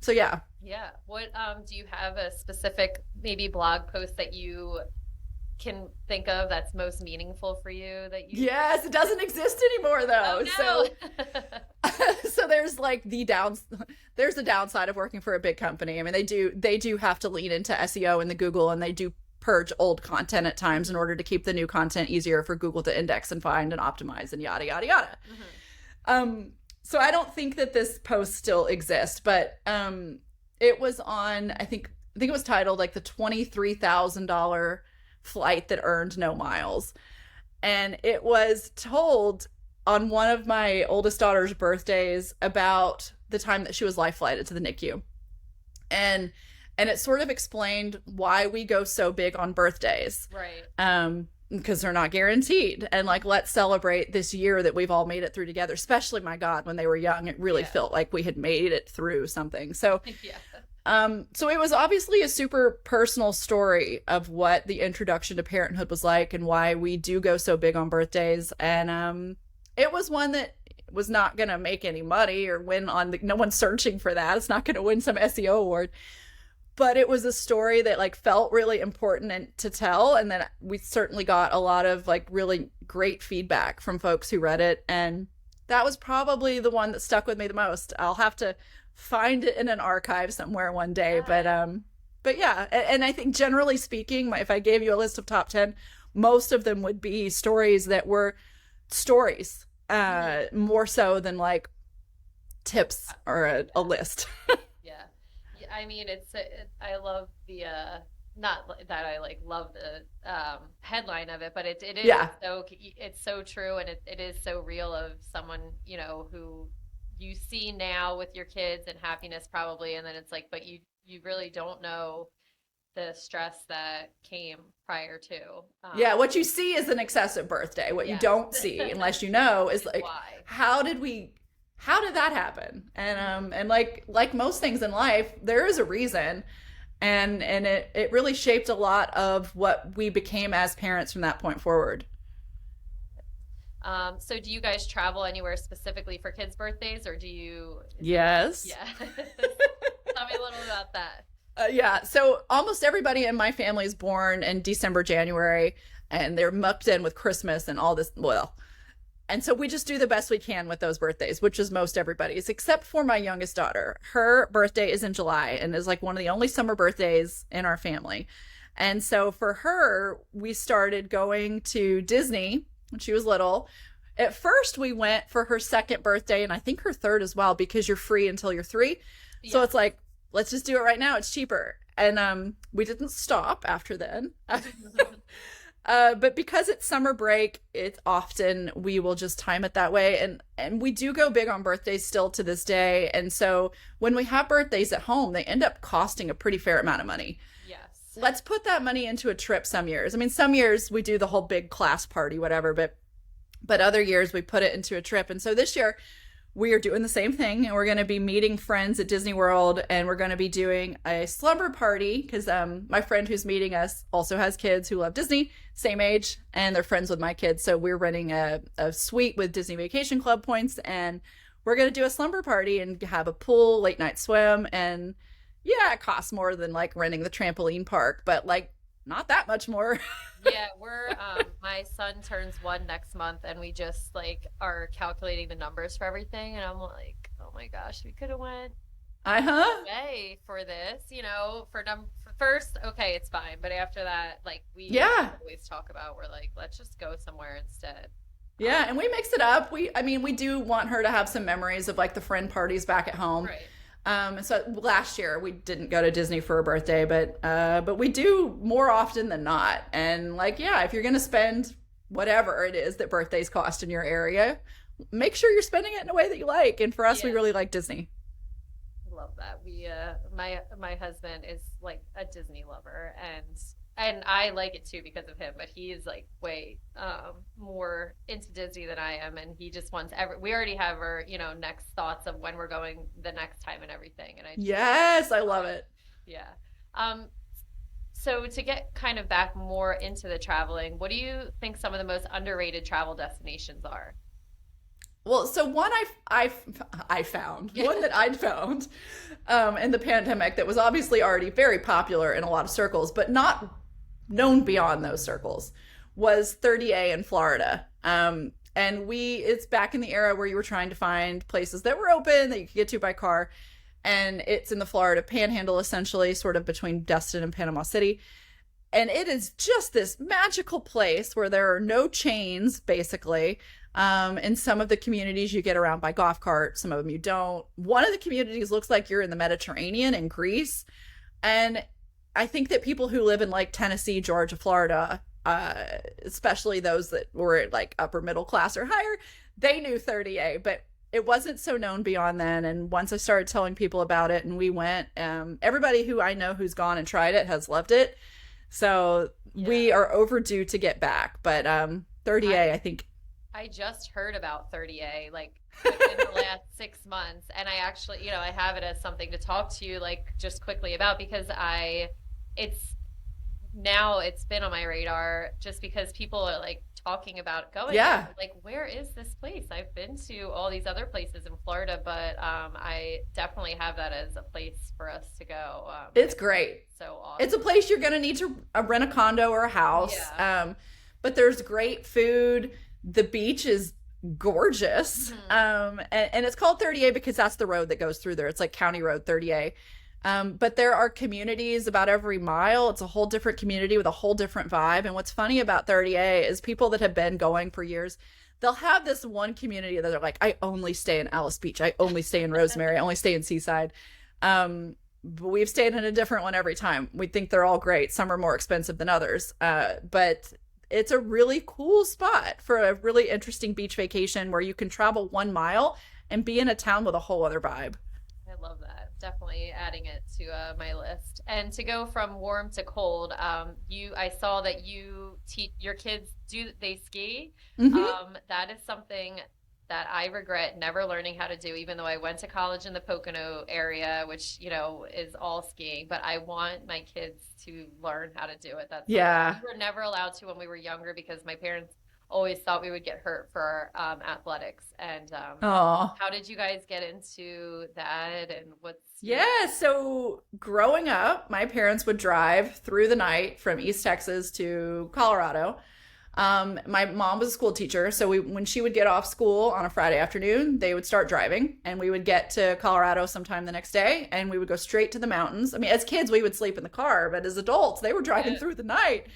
So yeah. Yeah. What do you have a specific maybe blog post that you can think of that's most meaningful for you that you Yes, it doesn't exist anymore though. Oh, no. So there's like there's the downside of working for a big company. I mean, they do have to lean into SEO and the Google, and they do purge old content at times in order to keep the new content easier for Google to index and find and optimize and yada yada yada. So I don't think that this post still exists, but it was on I think it was titled like the $23,000 flight that earned no miles. And it was told on one of my oldest daughter's birthdays about the time that she was life flighted to the NICU. And it sort of explained why we go so big on birthdays. Right. Because they're not guaranteed. And like, let's celebrate this year that we've all made it through together, especially my God, when they were young, it really felt like we had made it through something. So so it was obviously a super personal story of what the introduction to parenthood was like and why we do go so big on birthdays. And it was one that was not going to make any money or win on no one's searching for that. It's not going to win some SEO award. But it was a story that like felt really important and to tell. And then we certainly got a lot of like really great feedback from folks who read it. And that was probably the one that stuck with me the most. I'll have to find it in an archive somewhere one day. But yeah, and I think generally speaking, if I gave you a list of top 10, most of them would be stories that were stories, more so than like tips or a list. Yeah. I mean, I love the, not that I like love the headline of it, but it is it's so true. And it is so real of someone, who you see now with your kids and happiness probably. And then it's like, but you really don't know the stress that came prior to. What you see is an excessive birthday. What you don't see, unless you know, is like, why? How did that happen? And like most things in life, there is a reason. And it really shaped a lot of what we became as parents from that point forward. So do you guys travel anywhere specifically for kids' birthdays, or do you? Yes. Yeah. Tell me a little about that. So almost everybody in my family is born in December, January, and they're mucked in with Christmas and all this. And so we just do the best we can with those birthdays, which is most everybody's, except for my youngest daughter. Her birthday is in July and is like one of the only summer birthdays in our family. And so for her, we started going to Disney when she was little. At first, we went for her second birthday, and I think her third as well, because you're free until you're 3. So it's like, let's just do it right now. It's cheaper. And we didn't stop after then. But because it's summer break, it's often we will just time it that way. And we do go big on birthdays still to this day. And so when we have birthdays at home, they end up costing a pretty fair amount of money. Yes. Let's put that money into a trip some years. I mean, some years we do the whole big class party, whatever, but other years we put it into a trip. And so this year we are doing the same thing, and we're going to be meeting friends at Disney World, and we're going to be doing a slumber party because my friend who's meeting us also has kids who love Disney, same age, and they're friends with my kids. So we're renting a suite with Disney Vacation Club points, and we're going to do a slumber party and have a pool, late night swim. And yeah, it costs more than like renting the trampoline park, but like not that much more. Yeah, we're my son turns 1 next month and we just like are calculating the numbers for everything and I'm like, "Oh my gosh, we could have went Uh-huh. away for this, for first, okay, it's fine, but after that, like we Yeah. always talk about we're like, let's just go somewhere instead." Yeah, and we mix it up. I mean, we do want her to have some memories of like the friend parties back at home. Right. So last year we didn't go to Disney for her birthday, but we do more often than not. And like, yeah, if you're gonna spend whatever it is that birthdays cost in your area, make sure you're spending it in a way that you like. And for us, we Yeah. really like Disney. Love that. My husband is like a Disney lover and I like it too because of him, but he's like way more into Disney than I am and he just wants we already have our, next thoughts of when we're going the next time and everything and I just Yes, I love it. yeah. Um so to get kind of back more into the traveling, what do you think some of the most underrated travel destinations are? Well, so I found one that I'd found in the pandemic that was obviously already very popular in a lot of circles, but not known beyond those circles, was 30A in Florida. And it's back in the era where you were trying to find places that were open that you could get to by car, and it's in the Florida Panhandle, essentially, sort of between Destin and Panama City. And it is just this magical place where there are no chains, basically. In some of the communities, you get around by golf cart. Some of them you don't. One of the communities looks like you're in the Mediterranean in Greece. And I think that people who live in like Tennessee, Georgia, Florida, especially those that were like upper middle class or higher, they knew 30A, but it wasn't so known beyond then. And once I started telling people about it and we went, everybody who I know who's gone and tried it has loved it. So Yeah. we are overdue to get back. But 30A, I think. I just heard about 30A like within the last 6 months, and I actually, I have it as something to talk to you like just quickly about because it's it's been on my radar just because people are like talking about going. Yeah. There. Like, where is this place? I've been to all these other places in Florida, but I definitely have that as a place for us to go. It's great. So awesome. It's a place you're going to need to rent a condo or a house. Yeah. But there's great food. The beach is gorgeous. Mm-hmm. And it's called 30A because that's the road that goes through there. It's like County Road 30A. But there are communities about every mile. It's a whole different community with a whole different vibe. And what's funny about 30A is people that have been going for years, they'll have this one community that they're like, I only stay in Alice Beach. I only stay in Rosemary. I only stay in Seaside. But we've stayed in a different one every time. We think they're all great. Some are more expensive than others. But it's a really cool spot for a really interesting beach vacation where you can travel 1 mile and be in a town with a whole other vibe. I love that. Definitely adding it to my list. And to go from warm to cold, I saw that you teach your kids they ski. Mm-hmm. That is something that I regret never learning how to do, even though I went to college in the Pocono area, which, is all skiing, but I want my kids to learn how to do it. We were never allowed to when we were younger because my parents always thought we would get hurt for athletics. And how did you guys get into that? And So growing up, my parents would drive through the night from East Texas to Colorado. My mom was a school teacher, so when she would get off school on a Friday afternoon, they would start driving, and we would get to Colorado sometime the next day, and we would go straight to the mountains. I mean, as kids, we would sleep in the car, but as adults, they were driving through the night.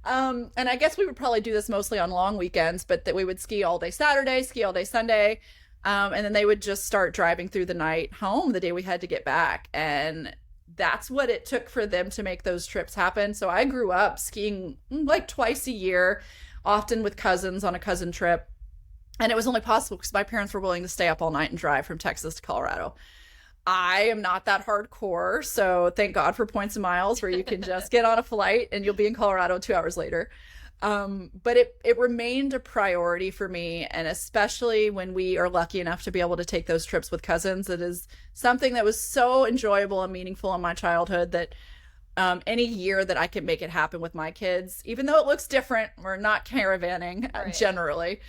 And I guess we would probably do this mostly on long weekends, but that we would ski all day Saturday, ski all day Sunday, and then they would just start driving through the night home the day we had to get back, and that's what it took for them to make those trips happen. So I grew up skiing like twice a year, often with cousins on a cousin trip. And it was only possible because my parents were willing to stay up all night and drive from Texas to Colorado. I am not that hardcore, so thank God for points and miles where you can just get on a flight and you'll be in Colorado 2 hours later. But it remained a priority for me, and especially when we are lucky enough to be able to take those trips with cousins. It is something that was so enjoyable and meaningful in my childhood that any year that I can make it happen with my kids, even though it looks different, we're not caravanning generally.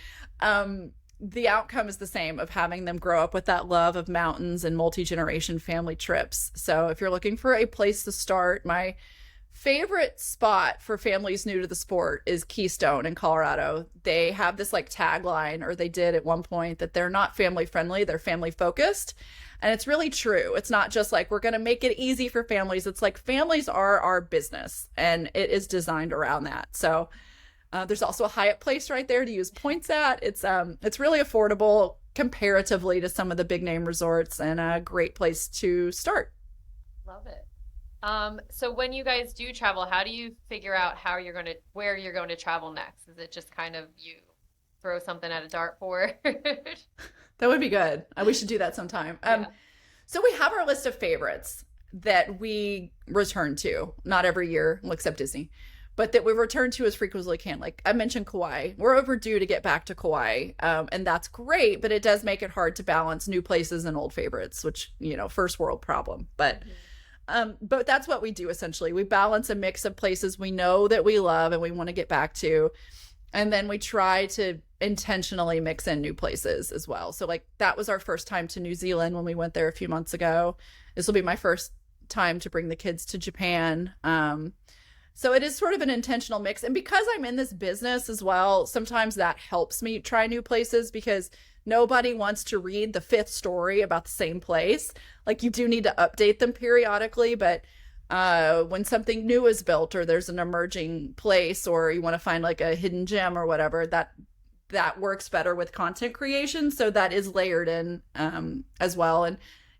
the outcome is the same of having them grow up with that love of mountains and multi-generation family trips. So if you're looking for a place to start, my favorite spot for families new to the sport is Keystone in Colorado. They have this like tagline, or they did at one point, that they're not family friendly, they're family focused. And it's really true. It's not just like we're going to make it easy for families. It's like families are our business, and it is designed around that. So there's also a Hyatt Place right there to use points at. It's really affordable comparatively to some of the big name resorts, and a great place to start. Love it. So when you guys do travel, how do you figure out where you're going to travel next? Is it just kind of you throw something at a dartboard? That would be good. We should do that sometime. Yeah. So we have our list of favorites that we return to, not every year, well, except Disney, but that we return to as frequently as we can. Like I mentioned, Kauai. We're overdue to get back to Kauai, and that's great, but it does make it hard to balance new places and old favorites, which, first world problem. But that's what we do essentially. We balance a mix of places we know that we love and we want to get back to, and then we try to intentionally mix in new places as well. So like that was our first time to New Zealand when we went there a few months ago. This will be my first time to bring the kids to Japan. So it is sort of an intentional mix. And because I'm in this business as well, sometimes that helps me try new places, because nobody wants to read the fifth story about the same place. Like you do need to update them periodically, but when something new is built, or there's an emerging place, or you want to find like a hidden gem or whatever, that works better with content creation. So that is layered in as well. And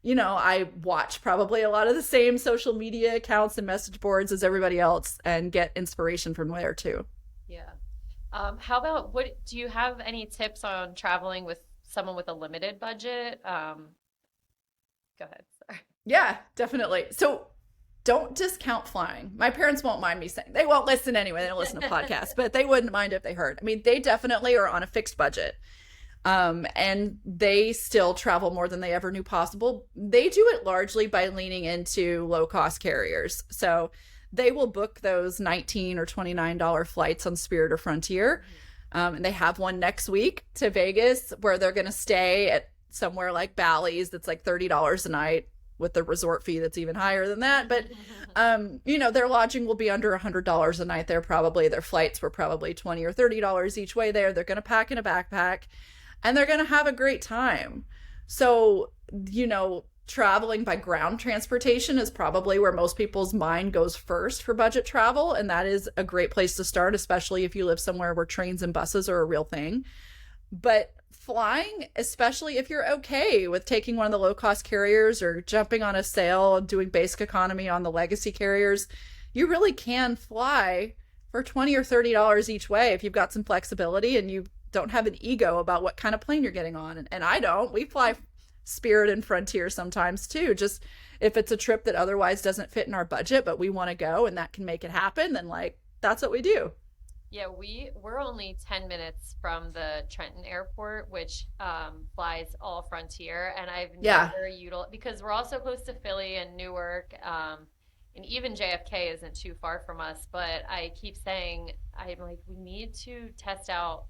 I watch probably a lot of the same social media accounts and message boards as everybody else, and get inspiration from there too. Yeah. How about, do you have any tips on traveling with someone with a limited budget? Go ahead. Sorry. Yeah, definitely. So don't discount flying. My parents won't mind me saying, they won't listen anyway. They don't listen to podcasts, but they wouldn't mind if they heard. I mean, they definitely are on a fixed budget. And they still travel more than they ever knew possible. They do it largely by leaning into low-cost carriers. So they will book those $19 or $29 flights on Spirit or Frontier. And they have one next week to Vegas where they're going to stay at somewhere like Bally's that's like $30 a night, with the resort fee that's even higher than that. But, their lodging will be under $100 a night there probably. Their flights were probably $20 or $30 each way there. They're going to pack in a backpack, and they're going to have a great time. So, traveling by ground transportation is probably where most people's mind goes first for budget travel. And that is a great place to start, especially if you live somewhere where trains and buses are a real thing. But flying, especially if you're okay with taking one of the low-cost carriers or jumping on a sale and doing basic economy on the legacy carriers, you really can fly for $20 or $30 each way if you've got some flexibility and you don't have an ego about what kind of plane you're getting on. And I don't. We fly Spirit and Frontier sometimes too, just if it's a trip that otherwise doesn't fit in our budget, but we want to go and that can make it happen, then like that's what we do. Yeah, we're only 10 minutes from the Trenton Airport, which flies all Frontier, and I've never utilized, because we're also close to Philly and Newark, and even JFK isn't too far from us. But I keep saying, I'm like, we need to test out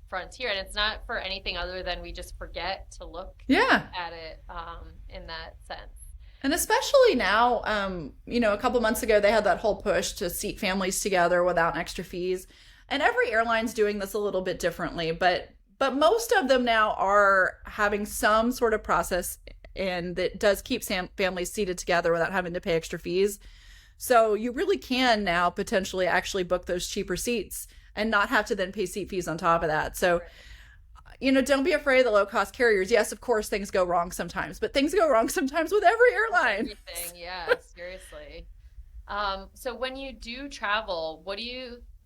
Frontier, and it's not for anything other than we just forget to look at it in that sense. And especially now, a couple months ago, they had that whole push to seat families together without extra fees. And every airline's doing this a little bit differently, but most of them now are having some sort of process, and that does keep families seated together without having to pay extra fees. So you really can now potentially actually book those cheaper seats and not have to then pay seat fees on top of that. So don't be afraid of the low-cost carriers. Yes, of course, things go wrong sometimes, but things go wrong sometimes with every airline. Everything, yeah, seriously. So when you do travel,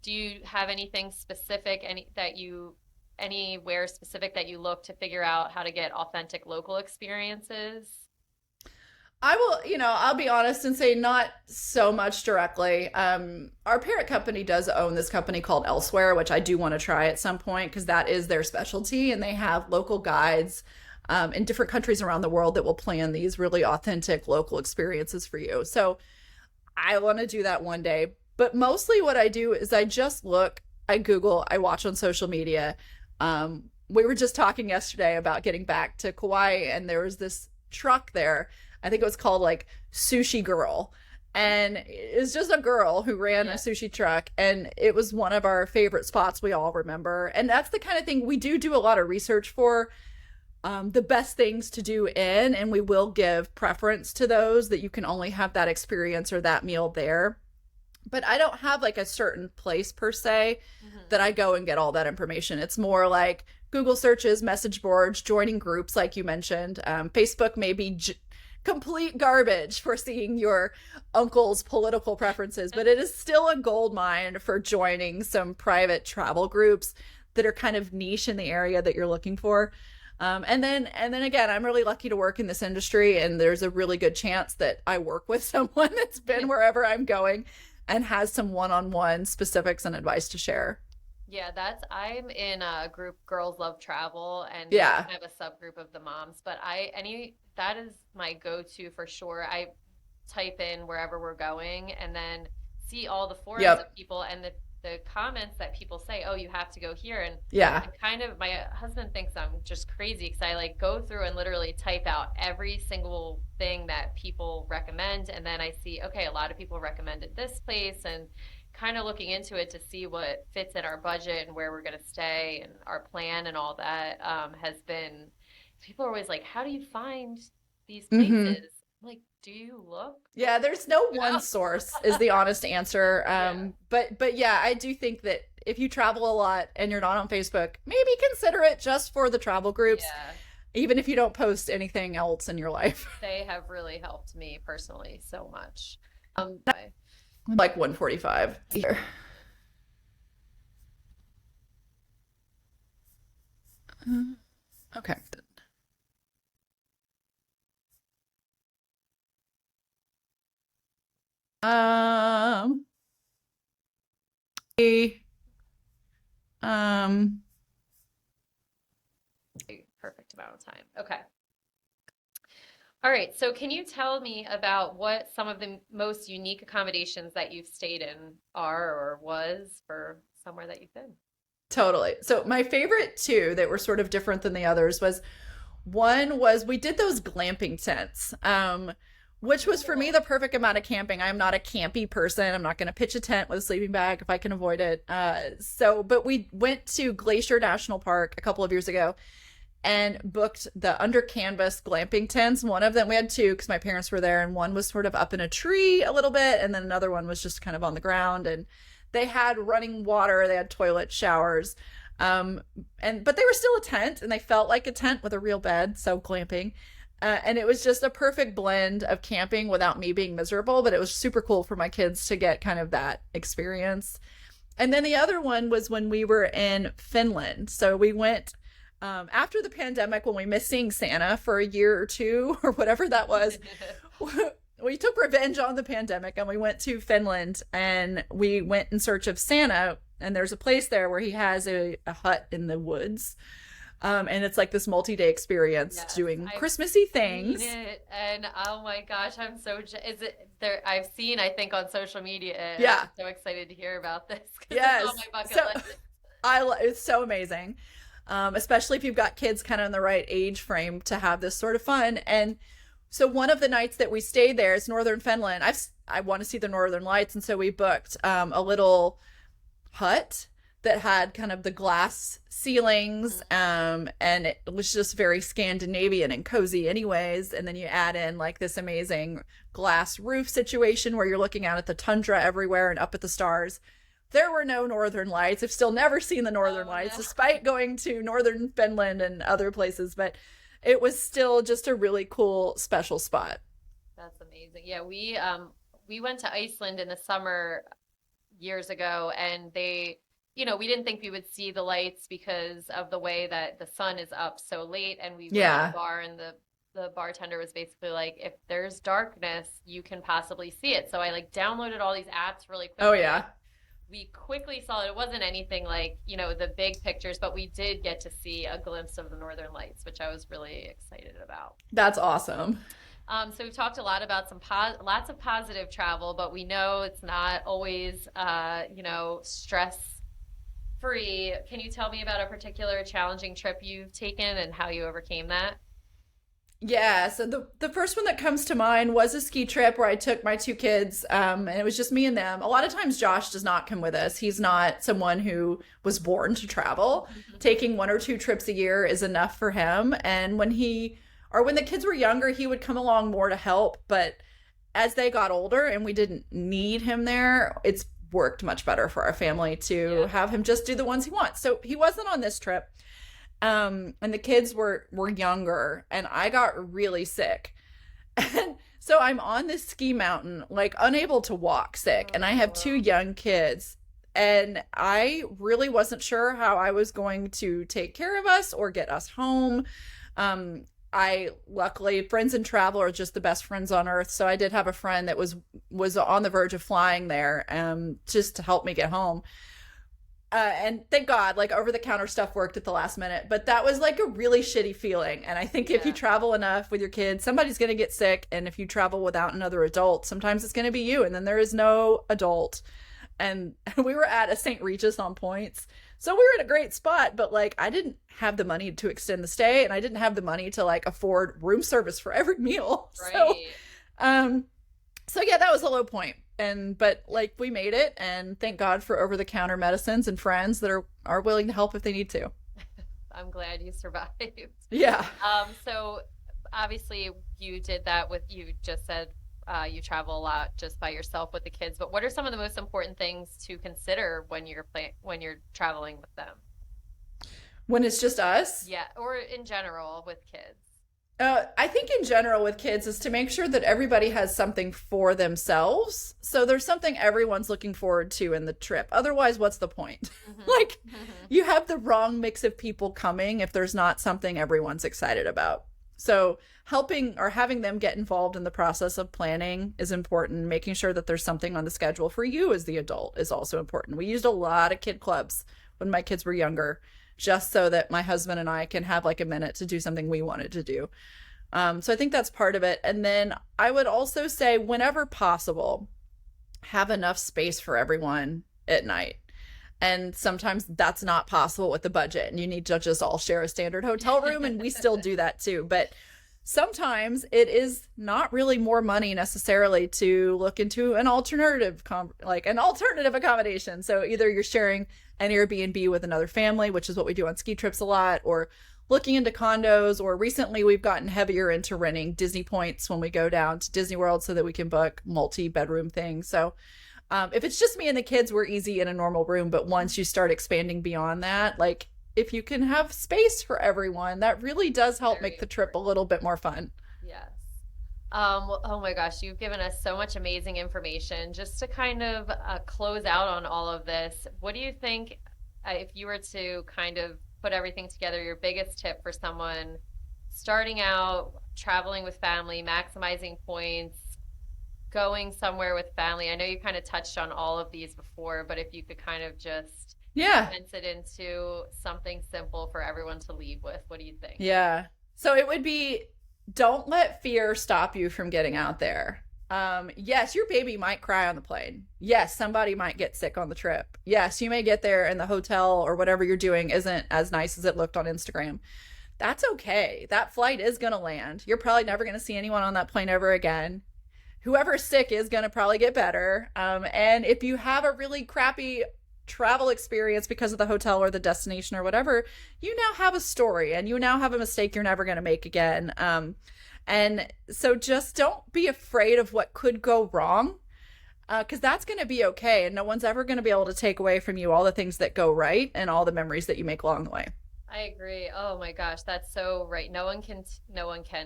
do you have anything specific, anywhere specific that you look to figure out how to get authentic local experiences? I will, I'll be honest and say not so much directly. Our parent company does own this company called Elsewhere, which I do want to try at some point because that is their specialty. And they have local guides in different countries around the world that will plan these really authentic local experiences for you. So I want to do that one day. But mostly what I do is I just look, I Google, I watch on social media. we were just talking yesterday about getting back to Kauai, and there was this truck there. I think it was called like Sushi Girl. And it's just a girl who ran a sushi truck, and it was one of our favorite spots we all remember. And that's the kind of thing we do a lot of research for, the best things to do in, and we will give preference to those that you can only have that experience or that meal there. But I don't have like a certain place per se that I go and get all that information. It's more like Google searches, message boards, joining groups like you mentioned. Facebook may be complete garbage for seeing your uncle's political preferences, but it is still a gold mine for joining some private travel groups that are kind of niche in the area that you're looking for. And then again, I'm really lucky to work in this industry, and there's a really good chance that I work with someone that's been wherever I'm going and has some one-on-one specifics and advice to share. Yeah, I'm in a group, Girls Love Travel, and Yeah. I have a subgroup of the moms, but that is my go-to for sure. I type in wherever we're going and then see all the forums Yep. of people and the comments that people say, oh, you have to go here. And Yeah. my husband thinks I'm just crazy because I like go through and literally type out every single thing that people recommend. And then I see, okay, a lot of people recommended this place, and kind of looking into it to see what fits in our budget and where we're going to stay and our plan and all that has been. People are always like, how do you find these Mm-hmm. places? I'm like, do you look? Yeah, there's no Yeah. one source is the honest answer. Yeah. But yeah, I do think that if you travel a lot and you're not on Facebook, maybe consider it just for the travel groups, Yeah. even if you don't post anything else in your life. They have really helped me personally so much. Like 145 here. Okay. Um, a, um, Perfect amount of time. Okay. All right. So can you tell me about what some of the most unique accommodations that you've stayed in are or was for somewhere that you've been? totally. So my favorite two that were sort of different than the others was one was we did those glamping tents, which was for me Cool. the perfect amount of camping. I'm not a campy person. I'm not going to pitch a tent with a sleeping bag if I can avoid it. But we went to Glacier National Park a couple of years ago and booked the under canvas glamping tents. One of them, we had two because my parents were there, and one was sort of up in a tree a little bit, and then another one was just kind of on the ground. And they had running water, they had toilet showers, but they were still a tent, and they felt like a tent with a real bed, so glamping. And it was just a perfect blend of camping without me being miserable, but it was super cool for my kids to get kind of that experience. And then the other one was when we were in Finland. So we went after the pandemic when we missed seeing Santa for a year or two or whatever that was. We took revenge on the pandemic and we went to Finland, and we went in search of Santa. And there's a place there where he has a hut in the woods. And it's like this multi-day experience Yes, doing I've Christmassy seen things. it, and oh my gosh, I'm so is it there? I've seen, I think, on social media, and Yeah. I'm so excited to hear about this because it's Yes. on my bucket So list. it's so amazing. Especially if you've got kids kind of in the right age frame to have this sort of fun. And so one of the nights that we stayed there is northern Finland. I want to see the northern lights, and so we booked a little hut that had kind of the glass ceilings, and it was just very Scandinavian and cozy anyways. And then you add in like this amazing glass roof situation where you're looking out at the tundra everywhere and up at the stars. There were no northern lights. I've still never seen the northern Oh lights no. despite going to northern Finland and other places, but it was still just a really cool special spot. That's amazing. Yeah, we went to Iceland in the summer years ago, and we didn't think we would see the lights because of the way that the sun is up so late, and we went to Yeah. the bar, and the bartender was basically like, if there's darkness, you can possibly see it. So I like downloaded all these apps really Oh quickly. yeah. We quickly saw it. It wasn't anything like, the big pictures, but we did get to see a glimpse of the Northern Lights, which I was really excited about. That's awesome. So we've talked a lot about lots of positive travel, but we know it's not always, stress free, can you tell me about a particular challenging trip you've taken and how you overcame that? Yeah, so the first one that comes to mind was a ski trip where I took my two kids, and it was just me and them. A lot of times Josh does not come with us. He's not someone who was born to travel. Taking one or two trips a year is enough for him. And when the kids were younger, he would come along more to help. But as they got older and we didn't need him there, it's worked much better for our family to have him just do the ones he wants. So he wasn't on this trip. And the kids were younger and I got really sick. And so I'm on this ski mountain, like unable to walk, sick, and I have two young kids. And I really wasn't sure how I was going to take care of us or get us home. I luckily, friends in travel are just the best friends on earth. So I did have a friend that was on the verge of flying there, just to help me get home. And thank God, like over the counter stuff worked at the last minute. But that was like a really shitty feeling. And I think if you travel enough with your kids, somebody's going to get sick. And if you travel without another adult, sometimes it's going to be you. And then there is no adult. And we were at a St. Regis on points. So we were in a great spot. But like, I didn't have the money to extend the stay. And I didn't have the money to like afford room service for every meal. Right. So yeah, that was a low point. But like we made it, and thank God for over-the-counter medicines and friends that are willing to help if they need to. I'm glad you survived. Yeah. So obviously you did that you just said you travel a lot just by yourself with the kids, but what are some of the most important things to consider when you're traveling with them? When it's just us? Yeah, or in general with kids. I think in general with kids is to make sure that everybody has something for themselves. So there's something everyone's looking forward to in the trip. Otherwise, what's the point? Like, you have the wrong mix of people coming if there's not something everyone's excited about. So helping or having them get involved in the process of planning is important. Making sure that there's something on the schedule for you as the adult is also important. We used a lot of kid clubs when my kids were younger, just so that my husband and I can have like a minute to do something we wanted to do. So I think that's part of it. And then I would also say, whenever possible, have enough space for everyone at night. And sometimes that's not possible with the budget, and you need to just all share a standard hotel room, and we still do that too. But sometimes it is not really more money necessarily to look into an alternative accommodation. So either you're sharing an Airbnb with another family, which is what we do on ski trips a lot, or looking into condos, or recently we've gotten heavier into renting Disney points when we go down to Disney World so that we can book multi-bedroom things. So if it's just me and the kids, we're easy in a normal room. But once you start expanding beyond that, like if you can have space for everyone, that really does help make the trip a little bit more fun. Yes. Well, oh my gosh, you've given us so much amazing information. Just to kind of close out on all of this, what do you think, if you were to kind of put everything together, your biggest tip for someone starting out, traveling with family, maximizing points, going somewhere with family? I know you kind of touched on all of these before, but if you could kind of just condense it into something simple for everyone to leave with, what do you think? Yeah. So it would be, don't let fear stop you from getting out there. Yes, your baby might cry on the plane. Yes, somebody might get sick on the trip. Yes, you may get there and the hotel or whatever you're doing isn't as nice as it looked on Instagram. That's okay. That flight is going to land. You're probably never going to see anyone on that plane ever again. Whoever's sick is going to probably get better. And if you have a really crappy travel experience because of the hotel or the destination or whatever, you now have a story and you now have a mistake you're never going to make again. And so just don't be afraid of what could go wrong, because that's going to be okay. And no one's ever going to be able to take away from you all the things that go right and all the memories that you make along the way. I agree. Oh my gosh, that's so right. No one can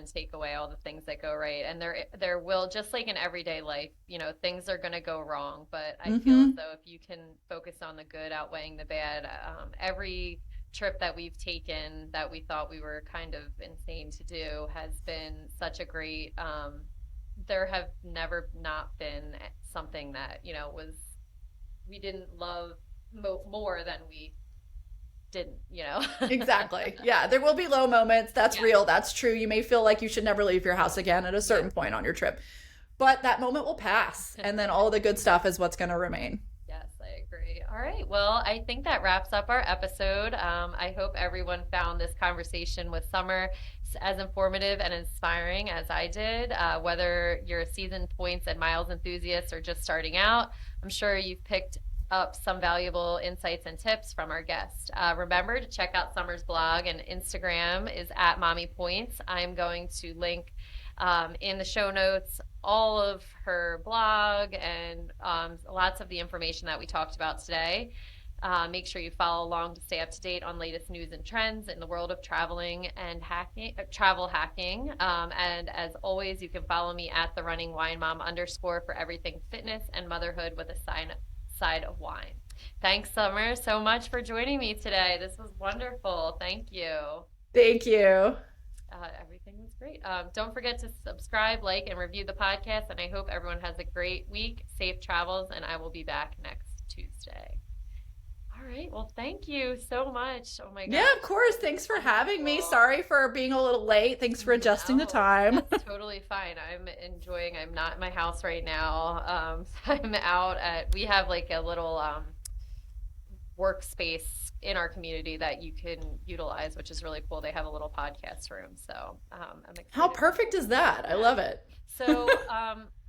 take away all the things that go right. And there will, just like in everyday life, things are going to go wrong, but I feel as though if you can focus on the good outweighing the bad, every trip that we've taken that we thought we were kind of insane to do has been such a great, there have never not been something that, we didn't love more than we didn't. Exactly. Yeah, there will be low moments. That's real. That's true. You may feel like you should never leave your house again at a certain point on your trip, but that moment will pass, and then all the good stuff is what's going to remain. Yes, I I agree. All right. Well, I think that wraps up our episode. I hope everyone found this conversation with Summer as informative and inspiring as I did. Whether you're a seasoned points and miles enthusiast or just starting out, I'm sure you've picked up some valuable insights and tips from our guest. Remember to check out Summer's blog, and Instagram is at Mommy Points. I'm going to link in the show notes all of her blog and lots of the information that we talked about today. Make sure you follow along to stay up to date on latest news and trends in the world of traveling and travel hacking. And as always, you can follow me at the running wine mom _ for everything fitness and motherhood with a side of wine. Thanks, Summer, so much for joining me today. This was wonderful. Thank you. Thank you. Everything was great. Don't forget to subscribe, like, and review the podcast. And I hope everyone has a great week, safe travels, and I will be back next Tuesday. All right. Well, thank you so much. Oh my gosh. Yeah, of course. Thanks for having me. Sorry for being a little late. Thanks for adjusting the time. That's totally fine. I'm not in my house right now. I'm out we have like a little workspace in our community that you can utilize, which is really cool. They have a little podcast room. So I'm excited. How perfect is that? I love it. So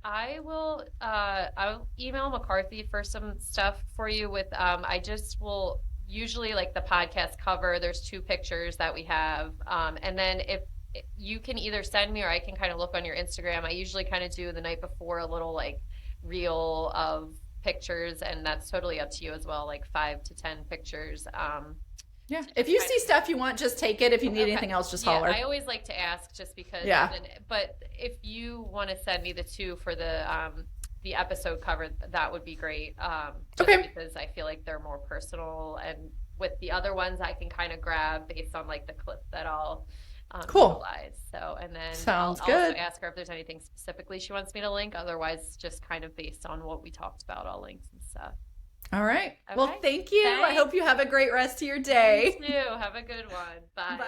I'll email McCarthy for some stuff for you with I just will usually like the podcast cover. There's 2 pictures that we have. And then if you can either send me or I can kind of look on your Instagram. I usually kind of do the night before a little like reel of pictures, and that's totally up to you as well, like 5 to 10 pictures. Yeah. If you see stuff you want, just take it. If you need anything else, just holler. I always like to ask just because. Yeah. But if you want to send me the 2 for the episode cover, that would be great. Just because I feel like they're more personal, and with the other ones, I can kind of grab based on like the clip that I'll utilize. So, and then Sounds I'll good. also ask her if there's anything specifically she wants me to link. Otherwise, just kind of based on what we talked about, I'll link some stuff. All right. Okay. Well, thank you. Thanks. I hope you have a great rest of your day. You too. Have a good one. Bye. Bye.